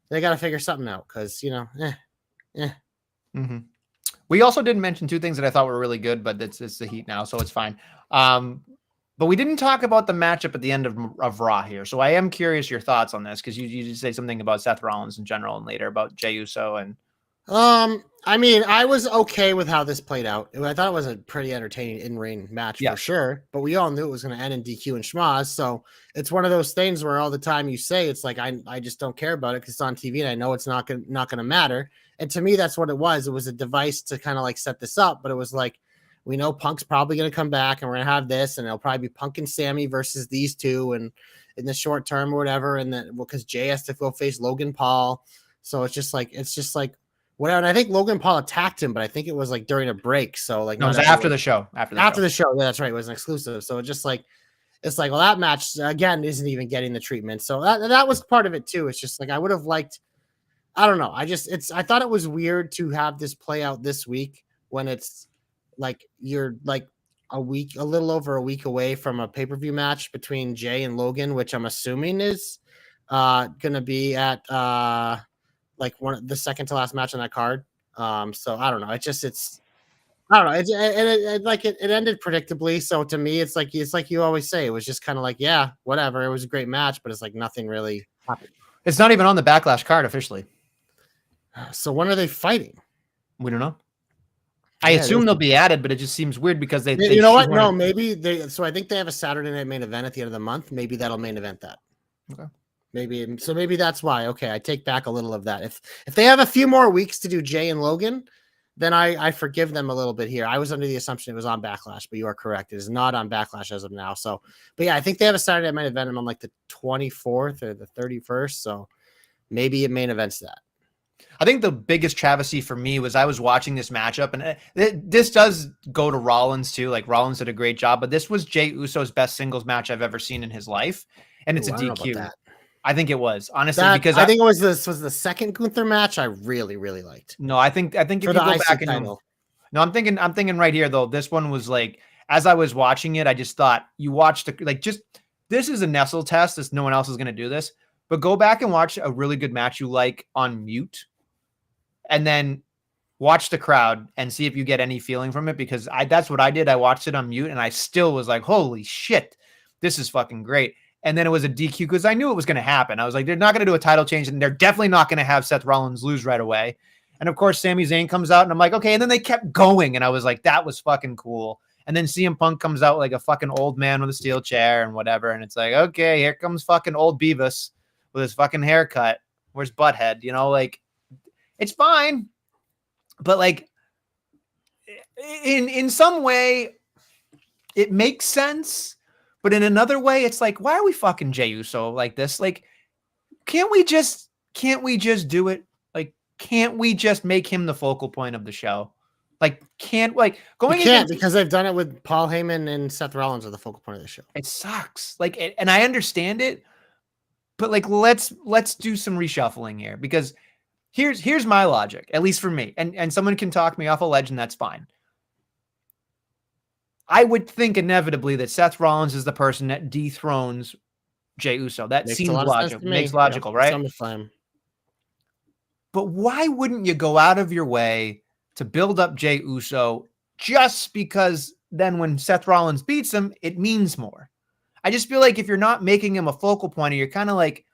they got to figure something out because, Mm-hmm. We also didn't mention two things that I thought were really good, but it's the heat now, so it's fine. But we didn't talk about the matchup at the end of Raw here. So I am curious your thoughts on this because you did say something about Seth Rollins in general and later about Jey Uso and. I mean, I was okay with how this played out. I thought it was a pretty entertaining in-ring match for sure, but we all knew it was going to end in DQ and schmaz. So it's one of those things where all the time you say it's like I just don't care about it because it's on TV and I know it's not going to matter. And to me, that's what it was. It was a device to kind of like set this up, but it was like we know Punk's probably going to come back and we're going to have this, and it'll probably be Punk and Sammy versus these two, and in the short term or whatever, and then because Jay has to go face Logan Paul, so it's just like. Whatever, and I think Logan Paul attacked him, but I think it was like during a break. So like, no, it was after the show. After the show, yeah, that's right. It was an exclusive. So it's just like, well, that match again isn't even getting the treatment. So that was part of it too. It's just like I would have liked. I don't know. I thought it was weird to have this play out this week when it's like you're like a little over a week away from a pay-per-view match between Jay and Logan, which I'm assuming is going to be at. Like the second to last match on that card. So I don't know. I don't know. It ended predictably. So to me, it's like you always say, it was just kind of like, yeah, whatever. It was a great match, but it's like nothing really happened. It's not even on the Backlash card officially. So when are they fighting? We don't know. I assume they'll be added, but it just seems weird because they you know what? No, maybe they. So I think they have a Saturday night main event at the end of the month. Maybe that'll main event that. Okay. Maybe that's why. Okay, I take back a little of that. If they have a few more weeks to do Jay and Logan, then I forgive them a little bit here. I was under the assumption it was on Backlash, but you are correct. It is not on Backlash as of now. So, but yeah, I think they have a Saturday night event on like the 24th or the 31st. So maybe it main events that. I think the biggest travesty for me was I was watching this matchup, and this does go to Rollins too. Like Rollins did a great job, but this was Jey Uso's best singles match I've ever seen in his life, and it's a DQ. I think it was honestly because I think it was the second Gunther match I really liked. No, I think if you go back and I'm thinking right here though. This one was like as I was watching it, I just thought you watched this is a Nestle test. This no one else is going to do this, but go back and watch a really good match you like on mute, and then watch the crowd and see if you get any feeling from it because that's what I did. I watched it on mute and I still was like, holy shit, this is fucking great. And then it was a DQ because I knew it was going to happen. I was like, they're not going to do a title change, and they're definitely not going to have Seth Rollins lose right away. And of course, Sami Zayn comes out, and I'm like, okay. And then they kept going, and I was like, that was fucking cool. And then CM Punk comes out like a fucking old man with a steel chair and whatever. And it's like, okay, here comes fucking old Beavis with his fucking haircut. Where's Butthead? Like it's fine, but like in some way, it makes sense. But in another way, it's like, why are we fucking Jey Uso like this? Like, can't we just do it? Like, can't we just make him the focal point of the show? Like, going you can't because they've done it with Paul Heyman and Seth Rollins are the focal point of the show. It sucks. Like, and I understand it, but like, let's do some reshuffling here, because here's my logic, at least for me, and someone can talk me off a ledge, and that's fine. I would think inevitably that Seth Rollins is the person that dethrones Jey Uso. That seems logical. Makes logical, right? But why wouldn't you go out of your way to build up Jey Uso just because then when Seth Rollins beats him, it means more? I just feel like if you're not making him a focal point, you're kind of like,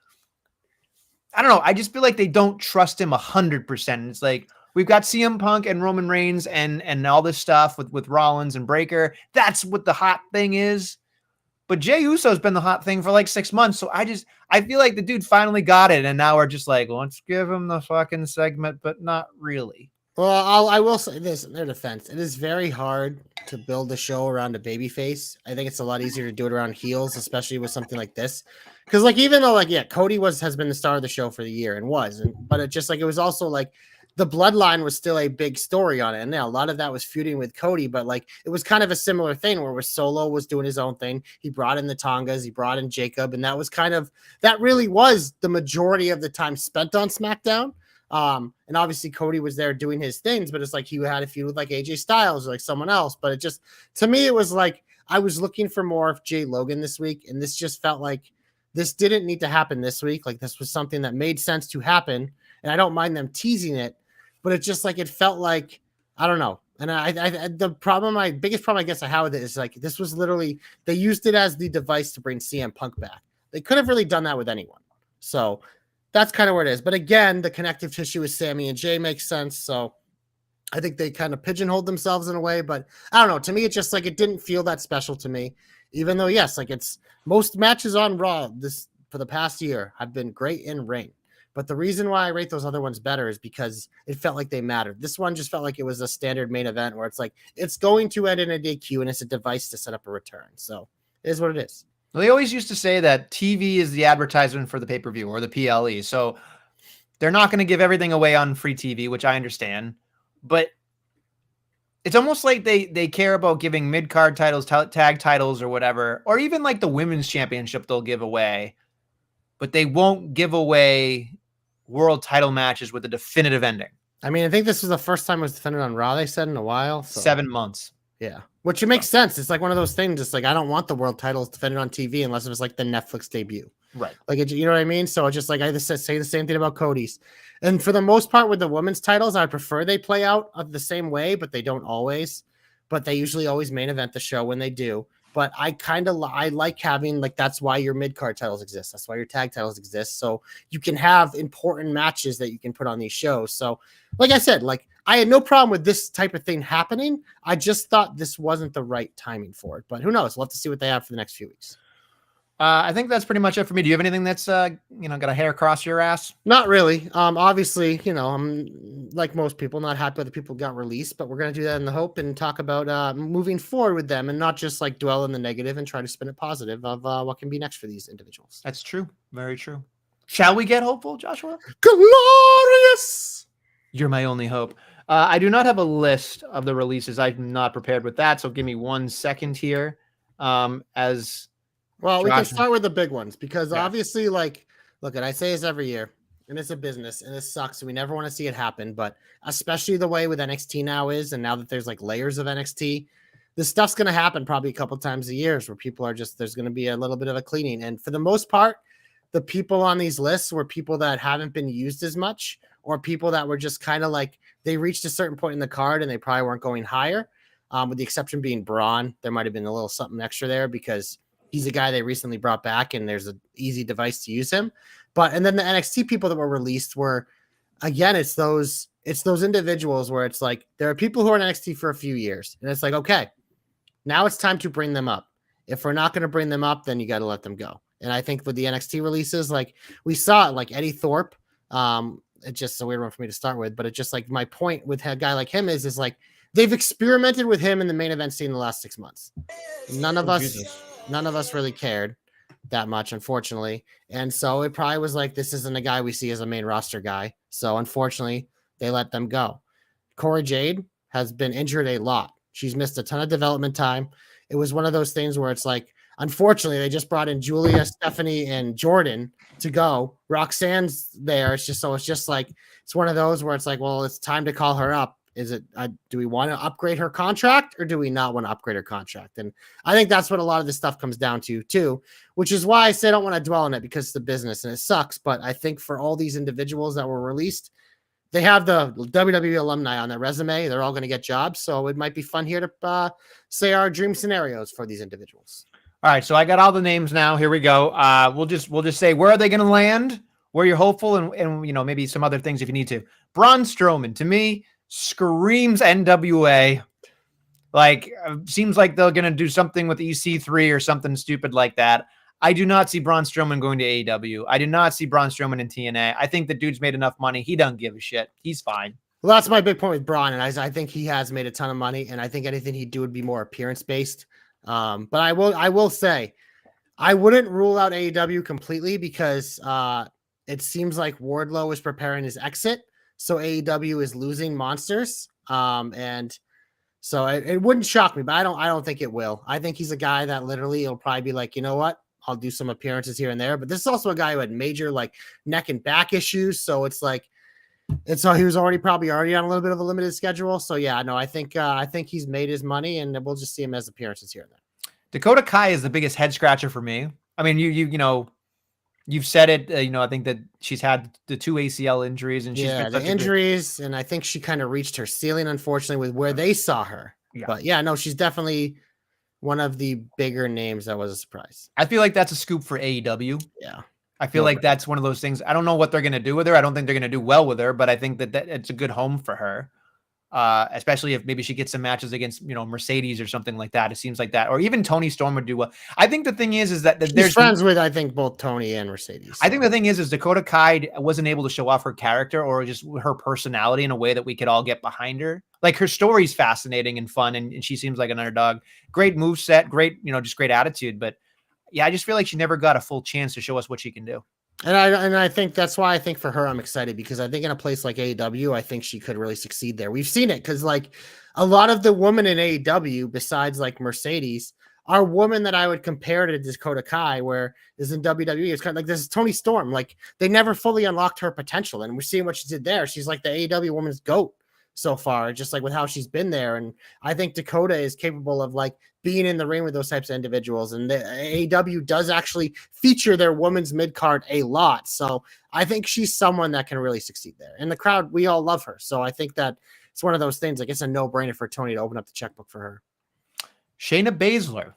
I don't know. I just feel like they don't trust him 100%. It's like, we've got CM Punk and Roman Reigns and all this stuff with Rollins and Breaker. That's what the hot thing is. But Jey Uso's been the hot thing for like 6 months. So I feel like the dude finally got it. And now we're just like, let's give him the fucking segment, but not really. Well, I will say this in their defense. It is very hard to build a show around a babyface. I think it's a lot easier to do it around heels, especially with something like this. Because like, even though like, yeah, Cody has been the star of the show for the year but it just like, it was also like the bloodline was still a big story on it. And now a lot of that was feuding with Cody, but like, it was kind of a similar thing where Solo was doing his own thing. He brought in the Tongas, he brought in Jacob. And that really was the majority of the time spent on SmackDown. And obviously Cody was there doing his things, but it's like he had a feud with like AJ Styles or like someone else. But it just, to me, it was like I was looking for more of Jay Logan this week, and this just felt like this didn't need to happen this week. Like this was something that made sense to happen, and I don't mind them teasing it, but it just like it felt like, I don't know. And my biggest problem I guess I have with it is like this was literally, they used it as the device to bring CM Punk back. They could have really done that with anyone. So that's kind of where it is. But again, the connective tissue with Sammy and Jay makes sense. So I think they kind of pigeonholed themselves in a way. But I don't know. To me, it just like it didn't feel that special to me. Even though, yes, like it's most matches on Raw for the past year have been great in ring. But the reason why I rate those other ones better is because it felt like they mattered. This one just felt like it was a standard main event where it's like it's going to end in a DQ and it's a device to set up a return. So it is what it is. Well, they always used to say that TV is the advertisement for the pay-per-view or the PLE. So they're not going to give everything away on free TV, which I understand. But it's almost like they care about giving mid-card titles, tag titles or whatever, or even like the women's championship they'll give away. But they won't give away world title matches with a definitive ending. I mean, I think this was the first time it was defended on Raw, they said, in a while. So. 7 months. Yeah, which it makes sense. It's like one of those things. It's like I don't want the world titles defended on TV unless it was like the Netflix debut, right? Like you know what I mean. So it's just like I just say the same thing about Cody's, and for the most part with the women's titles, I prefer they play out the same way, but they don't always. But they usually always main event the show when they do. But I like having like that's why your mid card titles exist. That's why your tag titles exist. So you can have important matches that you can put on these shows. So like I said, like I had no problem with this type of thing happening. I just thought this wasn't the right timing for it. But who knows? We'll have to see what they have for the next few weeks. I think that's pretty much it for me. Do you have anything that's got a hair across your ass? Not really. Obviously, I'm like most people, not happy that people got released, but we're gonna do that in the hope and talk about moving forward with them and not just like dwell in the negative and try to spin it positive of what can be next for these individuals. That's true. Very true. Shall we get hopeful, Joshua? Glorious. You're my only hope. I do not have a list of the releases. I'm not prepared with that. So give me 1 second here. Well, we can start with the big ones because obviously, like, look, I say this every year, and it's a business, and it sucks, and we never want to see it happen. But especially the way with NXT now is, and now that there's like layers of NXT, this stuff's going to happen probably a couple times a year where people are just, there's going to be a little bit of a cleaning. And for the most part, the people on these lists were people that haven't been used as much or people that were just kind of like, they reached a certain point in the card and they probably weren't going higher. With the exception being Braun, there might have been a little something extra there because he's a guy they recently brought back and there's an easy device to use him. And then the NXT people that were released were, again, it's those individuals where it's like, there are people who are in NXT for a few years and it's like, okay, now it's time to bring them up. If we're not going to bring them up, then you got to let them go. And I think with the NXT releases, like we saw it, like Eddie Thorpe, it's just a weird one for me to start with, but it's just like my point with a guy like him is like, they've experimented with him in the main event scene the last 6 months. None of us really cared that much, unfortunately. And so it probably was like, this isn't a guy we see as a main roster guy. So unfortunately, they let them go. Cora Jade has been injured a lot. She's missed a ton of development time. It was one of those things where it's like, unfortunately, they just brought in Julia, Stephanie, and Jordan to go. Roxanne's there. It's just like, it's one of those where it's like, well, it's time to call her up. Is it, do we want to upgrade her contract or do we not want to upgrade her contract? And I think that's what a lot of this stuff comes down to too, which is why I say I don't want to dwell on it because it's the business and it sucks. But I think for all these individuals that were released, they have the WWE alumni on their resume. They're all going to get jobs. So it might be fun here to say our dream scenarios for these individuals. All right. So I got all the names now. Here we go. We'll just say, where are they going to land? Where you're hopeful and, you know, maybe some other things if you need to. Braun Strowman, to me, screams NWA. Like, seems like they're going to do something with EC3 or something stupid like that. I do not see Braun Strowman going to AEW. I do not see Braun Strowman in TNA. I think the dude's made enough money. He doesn't give a shit. He's fine. Well, that's my big point with Braun, and I think he has made a ton of money, and I think anything he'd do would be more appearance-based. But I will say, I wouldn't rule out AEW completely because it seems like Wardlow is preparing his exit, so AEW is losing monsters, and so it wouldn't shock me, but I don't think it will. I think he's a guy that literally will probably be like, you know what? I'll do some appearances here and there, but this is also a guy who had major like neck and back issues. So it's like, and so he was probably already on a little bit of a limited schedule. So yeah, no, I think he's made his money and we'll just see him as appearances here and there. Dakota Kai is the biggest head scratcher for me. I mean, you know, you've said it, you know, I think that she's had the 2 ACL injuries and she's been the injuries. And I think she kind of reached her ceiling, unfortunately, with where they saw her. Yeah. But yeah, no, she's definitely one of the bigger names that was a surprise. I feel like that's a scoop for AEW. Yeah. I feel like that's one of those things. I don't know what they're going to do with her. I don't think they're going to do well with her, but I think that it's a good home for her. Especially if maybe she gets some matches against, you know, Mercedes or something like that. It seems like that, or even Toni Storm would do well. I think the thing is that there's friends with, I think, both Tony and Mercedes. So. I think the thing is Dakota Kai wasn't able to show off her character or just her personality in a way that we could all get behind her. Like her story's fascinating and fun, and she seems like an underdog. Great moveset, great, you know, just great attitude. But yeah, I just feel like she never got a full chance to show us what she can do. And I think that's why I think for her, I'm excited because I think in a place like AEW, I think she could really succeed there. We've seen it because like a lot of the women in AEW, besides like Mercedes, are women that I would compare to Dakota Kai, where is in WWE. It's kind of like this is Toni Storm. Like they never fully unlocked her potential. And we're seeing what she did there. She's like the AEW woman's GOAT so far, just like with how she's been there. And I think Dakota is capable of like being in the ring with those types of individuals. And the AEW does actually feature their women's mid card a lot. So I think she's someone that can really succeed there. And the crowd, we all love her. So I think that it's one of those things. Like it's a no brainer for Tony to open up the checkbook for her. Shayna Baszler.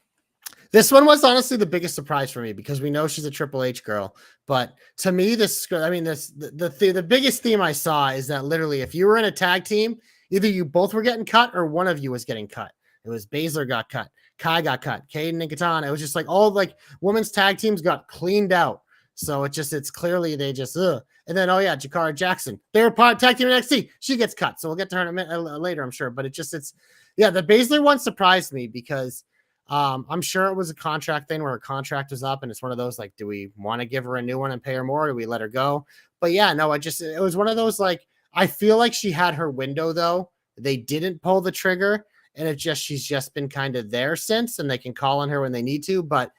This one was honestly the biggest surprise for me because we know she's a Triple H girl. But to me, the biggest theme I saw is that literally if you were in a tag team, either you both were getting cut or one of you was getting cut. It was Baszler got cut, Kai got cut, Kaden and Katana. It was just like all like women's tag teams got cleaned out. So it's clearly they just and then Jakara Jackson, they were part tag team NXT. She gets cut. So we'll get to her in a minute later, I'm sure. But the Baszler one surprised me because I'm sure it was a contract thing where her contract was up, and it's one of those like, do we want to give her a new one and pay her more? Or do we let her go? But yeah, no, it was one of those like I feel like she had her window though. They didn't pull the trigger, and she's just been kind of there since, and they can call on her when they need to. But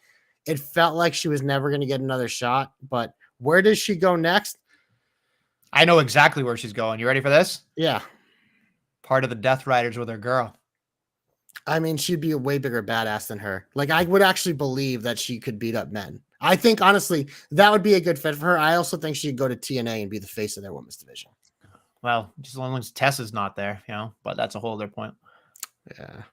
it felt like she was never going to get another shot. But where does she go next? I know exactly where she's going. You ready for this? Yeah. Part of the Death Riders with her girl. I mean, she'd be a way bigger badass than her. Like, I would actually believe that she could beat up men. I think, honestly, that would be a good fit for her. I also think she'd go to TNA and be the face of their women's division. Well, just as long as Tessa's not there, you know, but that's a whole other point. Yeah.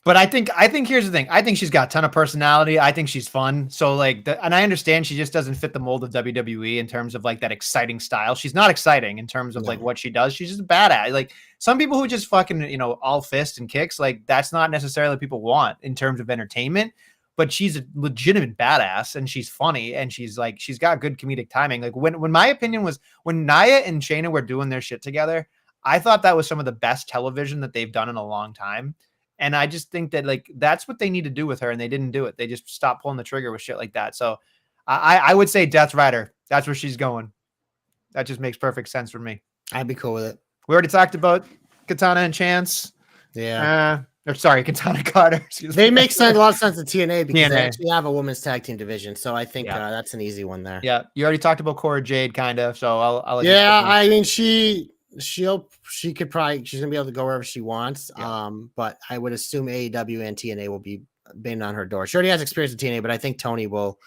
But I think here's the thing. I think she's got a ton of personality. I think she's fun. So like, and I understand she just doesn't fit the mold of WWE in terms of like that exciting style. She's not exciting in terms of like what she does. She's just a badass. Like some people who just fucking, you know, all fist and kicks, like that's not necessarily what people want in terms of entertainment, but she's a legitimate badass and she's funny and she's got good comedic timing. Like when my opinion was when Nia and Shayna were doing their shit together, I thought that was some of the best television that they've done in a long time. And I just think that like that's what they need to do with her, and they didn't do it. They just stopped pulling the trigger with shit like that. So I would say Death Rider. That's where she's going. That just makes perfect sense for me. I'd be cool with it. We already talked about Katana and Chance. Yeah. Or sorry, Katana Carter. They make a lot of sense in TNA because they actually have a women's tag team division. So I think that's an easy one there. Yeah. You already talked about Cora Jade, kind of. So I'll let I mean, she could probably, she's gonna be able to go wherever she wants. Yeah. But I would assume AEW and TNA will be banging on her door. She already has experience with TNA, but I think Tony will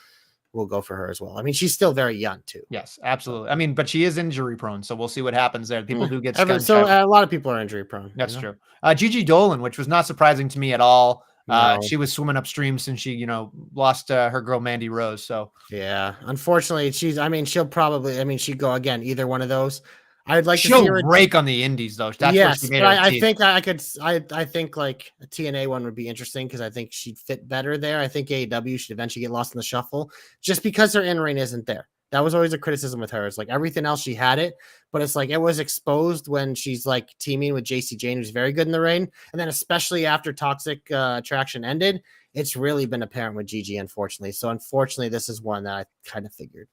go for her as well. I mean, she's still very young too. Yes, absolutely. I mean, but she is injury prone, so we'll see what happens there. People do get so a lot of people are injury prone. That's true. Gigi Dolan, which was not surprising to me at all. No. She was swimming upstream since she, lost her girl Mandy Rose. So yeah, unfortunately, she'll probably, she'd go again, either one of those. I'd like she'll to see her break on the indies though. That's yes, she made but I think like a TNA one would be interesting because I think she'd fit better there. I think AEW should eventually get lost in the shuffle just because her in-ring isn't there. That was always a criticism with her. It's like everything else she had it, but it's like it was exposed when she's like teaming with JC Jane, who's very good in the ring. And then especially after Toxic Attraction ended, it's really been apparent with Gigi, unfortunately. So unfortunately, this is one that I kind of figured.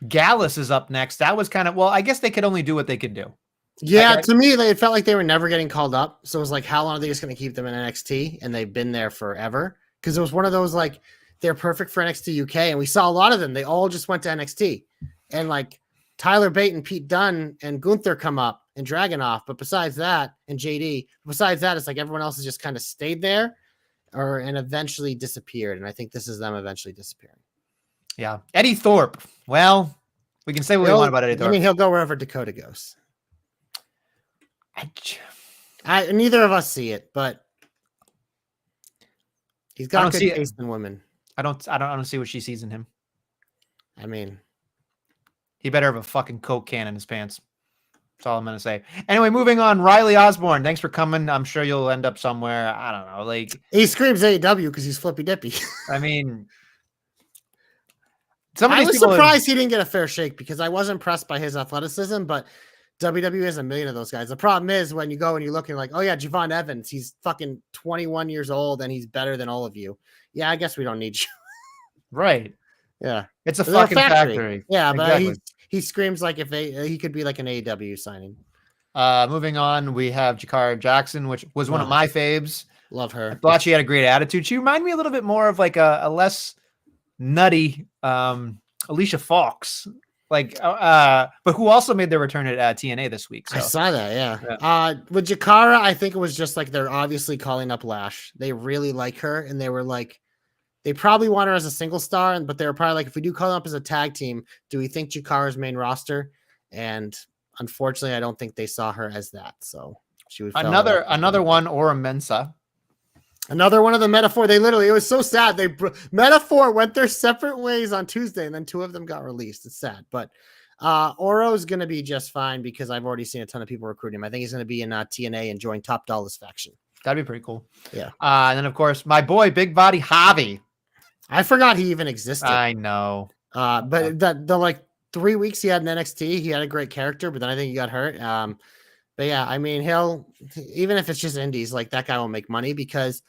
Gallus is up next. That was kind of, I guess they could only do what they could do. Yeah, to me, it felt like they were never getting called up. So it was like, how long are they just going to keep them in NXT? And they've been there forever. Because it was one of those, like, they're perfect for NXT UK. And we saw a lot of them. They all just went to NXT. And, like, Tyler Bate and Pete Dunne and Gunther come up and Dragunov. But besides that, and JD, besides that, it's like everyone else has just kind of stayed there and eventually disappeared. And I think this is them eventually disappearing. Yeah. Eddie Thorpe. Well, we can say what we want about Eddie Thorpe. I mean, he'll go wherever Dakota goes. Neither of us see it, but he's got good taste in women. I don't see what she sees in him. I mean, he better have a fucking Coke can in his pants. That's all I'm gonna say. Anyway, moving on. Riley Osborne, thanks for coming. I'm sure you'll end up somewhere. I don't know. Like he screams AEW because he's flippy dippy. I mean, I was surprised he didn't get a fair shake because I was impressed by his athleticism, but WWE has a million of those guys. The problem is when you go and you look and like, oh yeah, Javon Evans, he's fucking 21 years old and he's better than all of you. Yeah, I guess we don't need you. Right. Yeah. It's a fucking factory. Yeah, but exactly. He screams like if he could be like an AEW signing. Moving on, we have Jakara Jackson, which was one of my faves. Love her. I thought she had a great attitude. She reminded me a little bit more of like a less nutty Alicia Fox. But who also made their return at TNA this week. So. I saw that, yeah. With Jakara, I think it was just like they're obviously calling up Lash. They really like her, and they were like, they probably want her as a single star, but they were probably like, if we do call her up as a tag team, do we think Jakara's main roster? And unfortunately, I don't think they saw her as that. So she was another one, Aura Mensa. Another one of the Metaphor. It was so sad. Metaphor went their separate ways on Tuesday, and then two of them got released. It's sad, but Oro is going to be just fine because I've already seen a ton of people recruiting him. I think he's going to be in TNA and join Top Dollar's faction. That'd be pretty cool. Yeah. And then of course my boy, Big Body Javi. I forgot he even existed. I know. But the like 3 weeks he had in NXT, he had a great character, but then I think he got hurt. But yeah, I mean, even if it's just indies, like that guy will make money because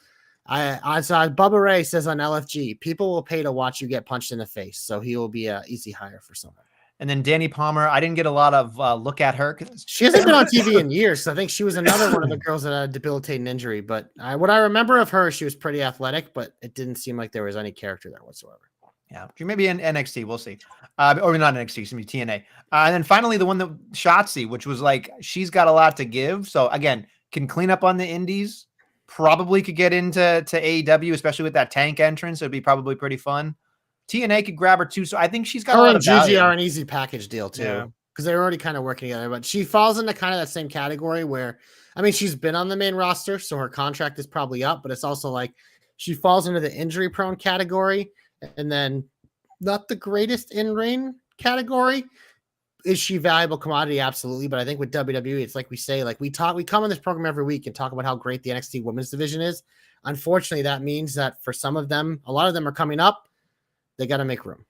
I saw Bubba Ray says on LFG, people will pay to watch you get punched in the face. So he will be an easy hire for someone. And then Danny Palmer, I didn't get a lot of look at her. She hasn't been on TV in years. So I think she was another one of the girls that had a debilitating injury. But what I remember of her, she was pretty athletic, but it didn't seem like there was any character there whatsoever. Yeah, she may be in NXT. We'll see. Or not NXT, excuse me, TNA. And then finally, the one that Shotzi, which was like, she's got a lot to give. So again, can clean up on the indies. Probably could get into AEW, especially with that tank entrance. It'd be probably pretty fun. TNA could grab her too. So I think she's got a lot of value. GG are an easy package deal too. Because they're already kind of working together. But she falls into kind of that same category where, I mean, she's been on the main roster, so her contract is probably up. But it's also like she falls into the injury-prone category. And then not the greatest in-ring category. Is she valuable commodity? Absolutely. But I think with WWE, it's like we say, like we come on this program every week and talk about how great the NXT women's division is. Unfortunately, that means that for some of them, a lot of them are coming up. They got to make room.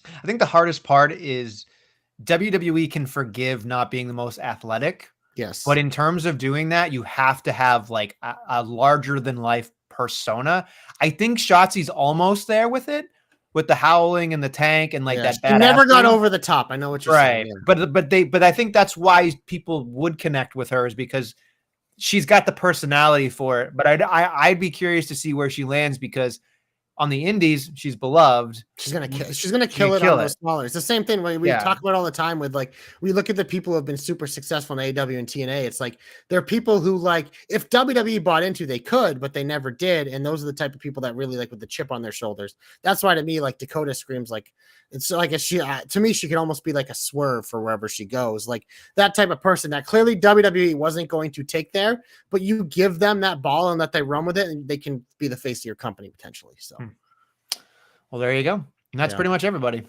I think the hardest part is WWE can forgive not being the most athletic, Yes. But in terms of doing that, you have to have like a larger than life persona. I think Shotzi's almost there with it, with the howling and the tank and like that She never got badassery. over the top. I know what you're saying. Yeah. But I think that's why people would connect with her, is because she's got the personality for it. But I'd be curious to see where she lands, because on the indies, she's beloved. She's gonna kill it on those smaller. It's the same thing we talk about all the time with, like, we look at the people who have been super successful in AEW and TNA. It's like there are people who, like, if WWE bought into, they could, but they never did. And those are the type of people that really, like, with the chip on their shoulders. That's why to me, like, Dakota screams like, it's like to me, she could almost be like a Swerve for wherever she goes. Like that type of person that clearly WWE wasn't going to take there, but you give them that ball and let they run with it, and they can be the face of your company potentially. So. Well, there you go. And that's pretty much everybody.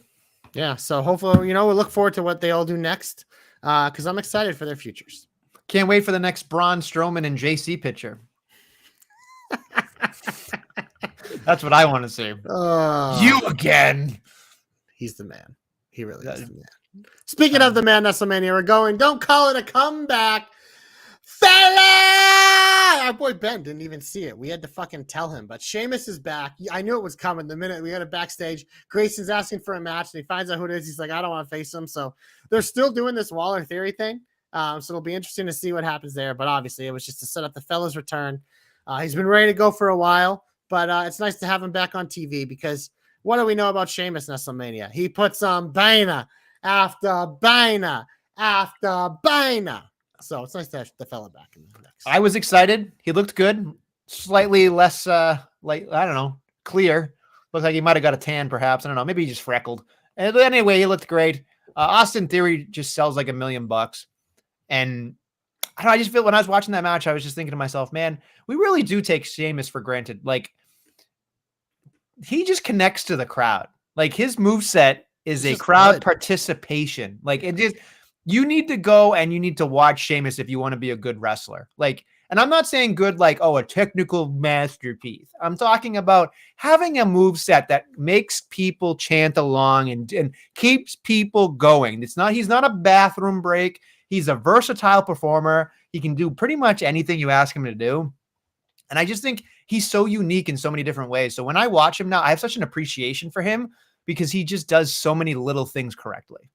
Yeah. So hopefully, we'll look forward to what they all do next, because I'm excited for their futures. Can't wait for the next Braun Strowman and JC picture. That's what I want to see. You again. He's the man. He really is the man. Speaking of the man, Nestlemania, we're going. Don't call it a comeback, fella. Our boy Ben didn't even see it. We had to fucking tell him. But Sheamus is back. I knew it was coming the minute we got it backstage. Grayson's asking for a match, and he finds out who it is. He's like, I don't want to face him. So they're still doing this Waller Theory thing. So it'll be interesting to see what happens there. But obviously, it was just to set up the fella's return. He's been ready to go for a while, but it's nice to have him back on TV, because what do we know about Sheamus, Nestlemania? He puts on banger after banger after banger. So it's nice to have the fella back in the next. I was excited. He looked good. Slightly less, like, I don't know, clear. Looks like he might have got a tan, perhaps. I don't know. Maybe he just freckled. And anyway, he looked great. Austin Theory just sells like $1 million. And I don't know, I just feel when I was watching that match, I was just thinking to myself, man, we really do take Sheamus for granted. Like, he just connects to the crowd. Like, his moveset is a crowd participation. Like, it just, you need to go and you need to watch Sheamus if you want to be a good wrestler. Like, and I'm not saying good, like, oh, a technical masterpiece. I'm talking about having a moveset that makes people chant along and keeps people going. He's not a bathroom break. He's a versatile performer. He can do pretty much anything you ask him to do. And I just think he's so unique in so many different ways. So when I watch him now, I have such an appreciation for him, because he just does so many little things correctly.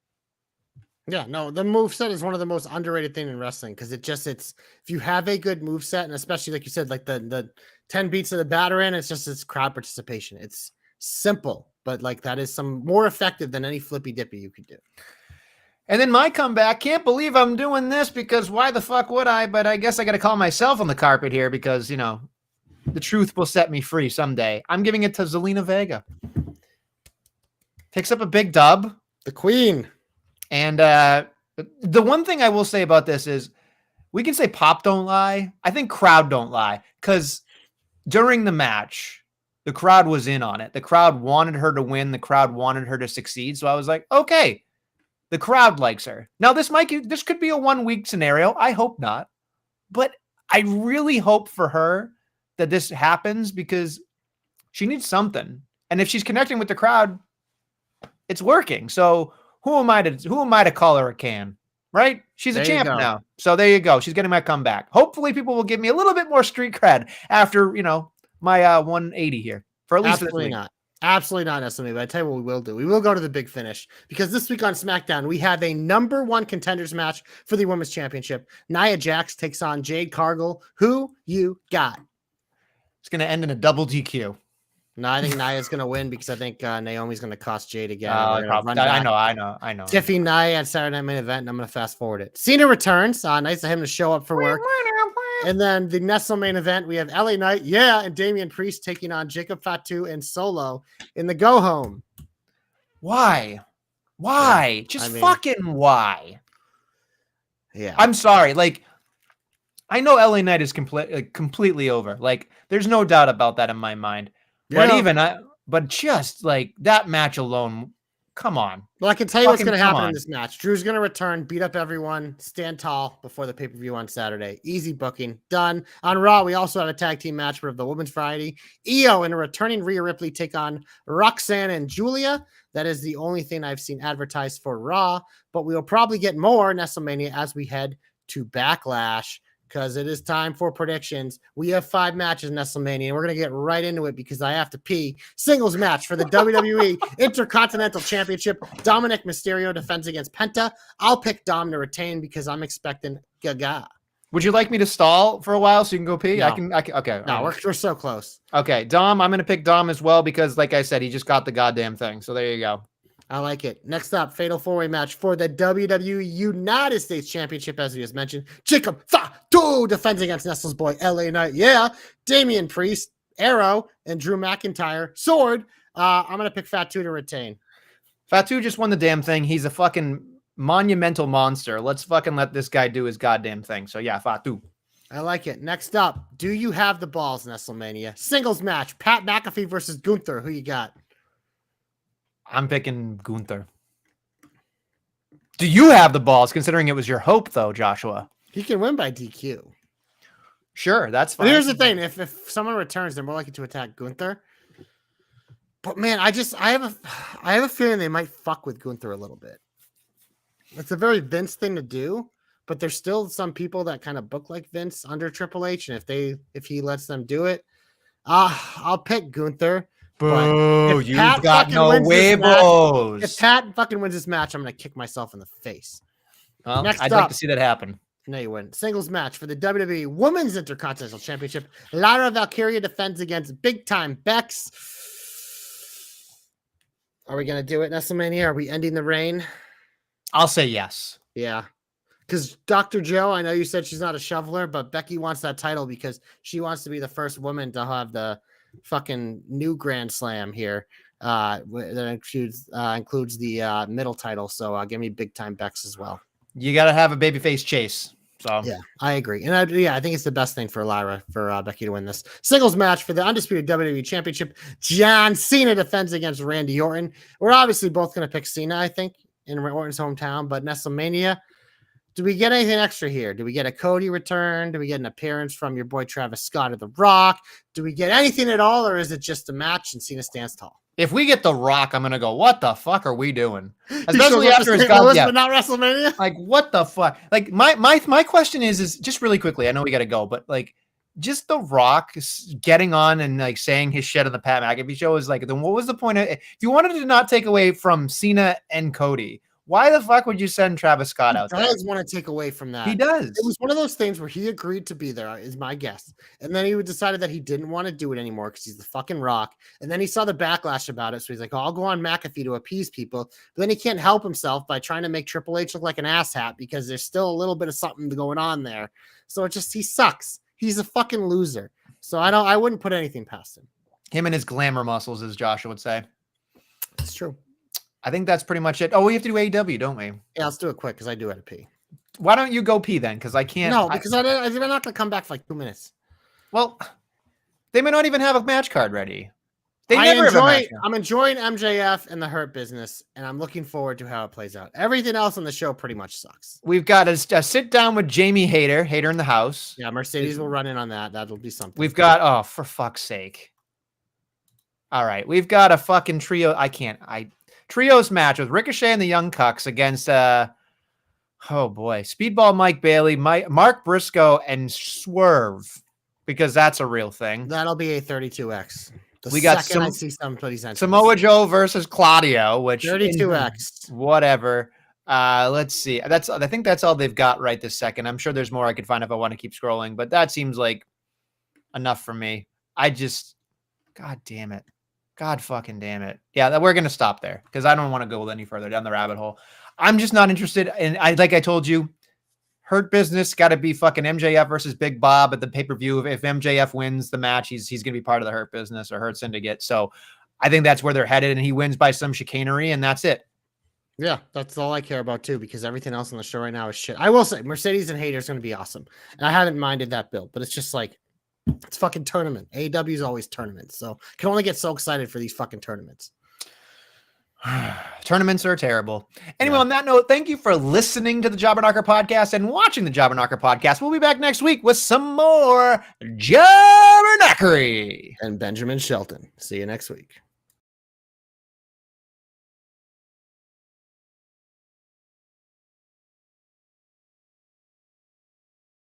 Yeah, no, the moveset is one of the most underrated things in wrestling, because it's if you have a good moveset, and especially like you said, like the 10 beats of the batter in, it's crowd participation. It's simple, but like that is some more effective than any flippy dippy you could do. And then my comeback, can't believe I'm doing this, because why the fuck would I? But I guess I got to call myself on the carpet here, because, the truth will set me free someday. I'm giving it to Zelina Vega. Picks up a big dub. The queen. And the one thing I will say about this is, we can say pop don't lie. I think crowd don't lie, because during the match, the crowd was in on it. The crowd wanted her to win. The crowd wanted her to succeed. So I was like, okay. The crowd likes her. Now, this could be a 1 week scenario. I hope not. But I really hope for her that this happens, because she needs something. And if she's connecting with the crowd, it's working. So who am I to call her a can? Right? She's a champ now. So there you go. She's getting my comeback. Hopefully people will give me a little bit more street cred after, my 180 here. For at least Absolutely not. Absolutely not Nestlemania, but I tell you what we will do. We will go to the big finish, because this week on SmackDown, we have a number 1 contenders match for the Women's Championship. Nia Jax takes on Jade Cargill. Who you got? It's going to end in a double DQ. No, I think Nia's going to win, because I think Naomi's going to cost Jade again. I know. Tiffy Nia at Saturday Night Main Event, and I'm going to fast forward it. Cena returns. Nice of him to show up for work. And then the Nestle main event, we have LA Knight, and Damian Priest taking on Jacob Fatu and Solo in the go home. Why? Why? Yeah, fucking why? Yeah. I'm sorry. Like, I know LA Knight is completely over. Like, there's no doubt about that in my mind. But just like that match alone, come on. Well, I can tell you what's going to happen in this match. Drew's going to return, beat up everyone, stand tall before the pay-per-view on Saturday. Easy booking. Done. On Raw, we also have a tag team match for the women's variety. Io and a returning Rhea Ripley take on Roxanne and Julia. That is the only thing I've seen advertised for Raw, but we will probably get more Nestlemania as we head to Backlash, because it is time for predictions. We have 5 matches in Nestlemania, and we're going to get right into it because I have to pee. Singles match for the WWE Intercontinental Championship. Dominic Mysterio defends against Penta. I'll pick Dom to retain because I'm expecting Gaga. Would you like me to stall for a while so you can go pee? No. I can. Okay. No, we're so close. Okay, Dom. I'm going to pick Dom as well because, like I said, he just got the goddamn thing. So there you go. I like it. Next up, fatal 4-way match for the WWE United States Championship, as we just mentioned. Jacob Fatu defends against Nestle's boy, LA Knight. Yeah. Damian Priest, Arrow, and Drew McIntyre. Sword. I'm going to pick Fatu to retain. Fatu just won the damn thing. He's a fucking monumental monster. Let's fucking let this guy do his goddamn thing. So yeah, Fatu. I like it. Next up, do you have the balls, Nestlemania? Singles match, Pat McAfee versus Gunther. Who you got? I'm picking Gunther. Do you have the balls, considering it was your hope, though, Joshua? He can win by DQ. Sure, that's fine. But here's the thing. If someone returns, they're more likely to attack Gunther. But, man, I have a feeling they might fuck with Gunther a little bit. It's a very Vince thing to do, but there's still some people that kind of book like Vince under Triple H, and if he lets them do it, I'll pick Gunther. Boo, you've got no huevos. If Pat fucking wins this match, I'm going to kick myself in the face. Well, I'd like to see that happen. No, you wouldn't. Singles match for the WWE Women's Intercontinental Championship. Lyra Valkyria defends against Big Time Bex. Are we going to do it, Nestlemania? Are we ending the reign? I'll say yes. Yeah. Because Dr. Joe, I know you said she's not a shoveler, but Becky wants that title because she wants to be the first woman to have the fucking new Grand Slam here. That includes the middle title. So give me Big Time Bex as well. You got to have a babyface chase. So yeah, I agree. And I think it's the best thing for Lyra, for Becky to win this singles match for the undisputed WWE Championship. John Cena defends against Randy Orton. We're obviously both going to pick Cena, I think, in Orton's hometown, but Nestlemania, do we get anything extra here? Do we get a Cody return? Do we get an appearance from your boy Travis Scott of The Rock? Do we get anything at all, or is it just a match and Cena stands tall? If we get The Rock, I'm gonna go, what the fuck are we doing? Especially after his but not WrestleMania. Like, what the fuck? Like, my question is just really quickly. I know we gotta go, but like, just The Rock getting on and like saying his shit on the Pat McAfee show is like, then what was the point of? If you wanted to not take away from Cena and Cody, why the fuck would you send Travis Scott out there? He does want to take away from that. He does. It was one of those things where he agreed to be there, is my guess. And then he decided that he didn't want to do it anymore because he's the fucking Rock. And then he saw the backlash about it. So he's like, oh, I'll go on McAfee to appease people. But then he can't help himself by trying to make Triple H look like an asshat because there's still a little bit of something going on there. So he sucks. He's a fucking loser. So I wouldn't put anything past him. Him and his glamour muscles, as Joshua would say. It's true. I think that's pretty much it. Oh, we have to do AEW, don't we? Yeah, let's do it quick because I do have to pee. Why don't you go pee then? Because I can't. No, because I'm not going to come back for like 2 minutes. Well, they may not even have a match card ready. I'm enjoying MJF and the Hurt Business, and I'm looking forward to how it plays out. Everything else on the show pretty much sucks. We've got a sit down with Jamie Hayter in the house. Yeah, Mercedes will run in on that. That'll be something. We've got, oh, for fuck's sake. All right, we've got a fucking trio. Trios match with Ricochet and the Young Cucks against, oh boy, Speedball Mike Bailey, Mark Briscoe, and Swerve, because that's a real thing. That'll be a 32X. We got Samoa Joe versus Claudio, which 32X. Whatever. Let's see. I think that's all they've got right this second. I'm sure there's more I could find if I want to keep scrolling, but that seems like enough for me. God damn it. God fucking damn it. Yeah, we're going to stop there because I don't want to go any further down the rabbit hole. I'm just not interested. And like I told you, Hurt Business got to be fucking MJF versus Big Bob at the pay-per-view. If MJF wins the match, he's going to be part of the Hurt Business or Hurt Syndicate. So I think that's where they're headed, and he wins by some chicanery, and that's it. Yeah, that's all I care about too, because everything else on the show right now is shit. I will say Mercedes and Hayter is going to be awesome. And I haven't minded that build, but it's just like, it's fucking tournament. AEW is always tournaments. So can only get so excited for these fucking tournaments. Tournaments are terrible. Anyway, on that note, thank you for listening to the Jobber Knocker podcast and watching the Jobber Knocker podcast. We'll be back next week with some more Jobber Knockery. And Benjamin Shelton. See you next week.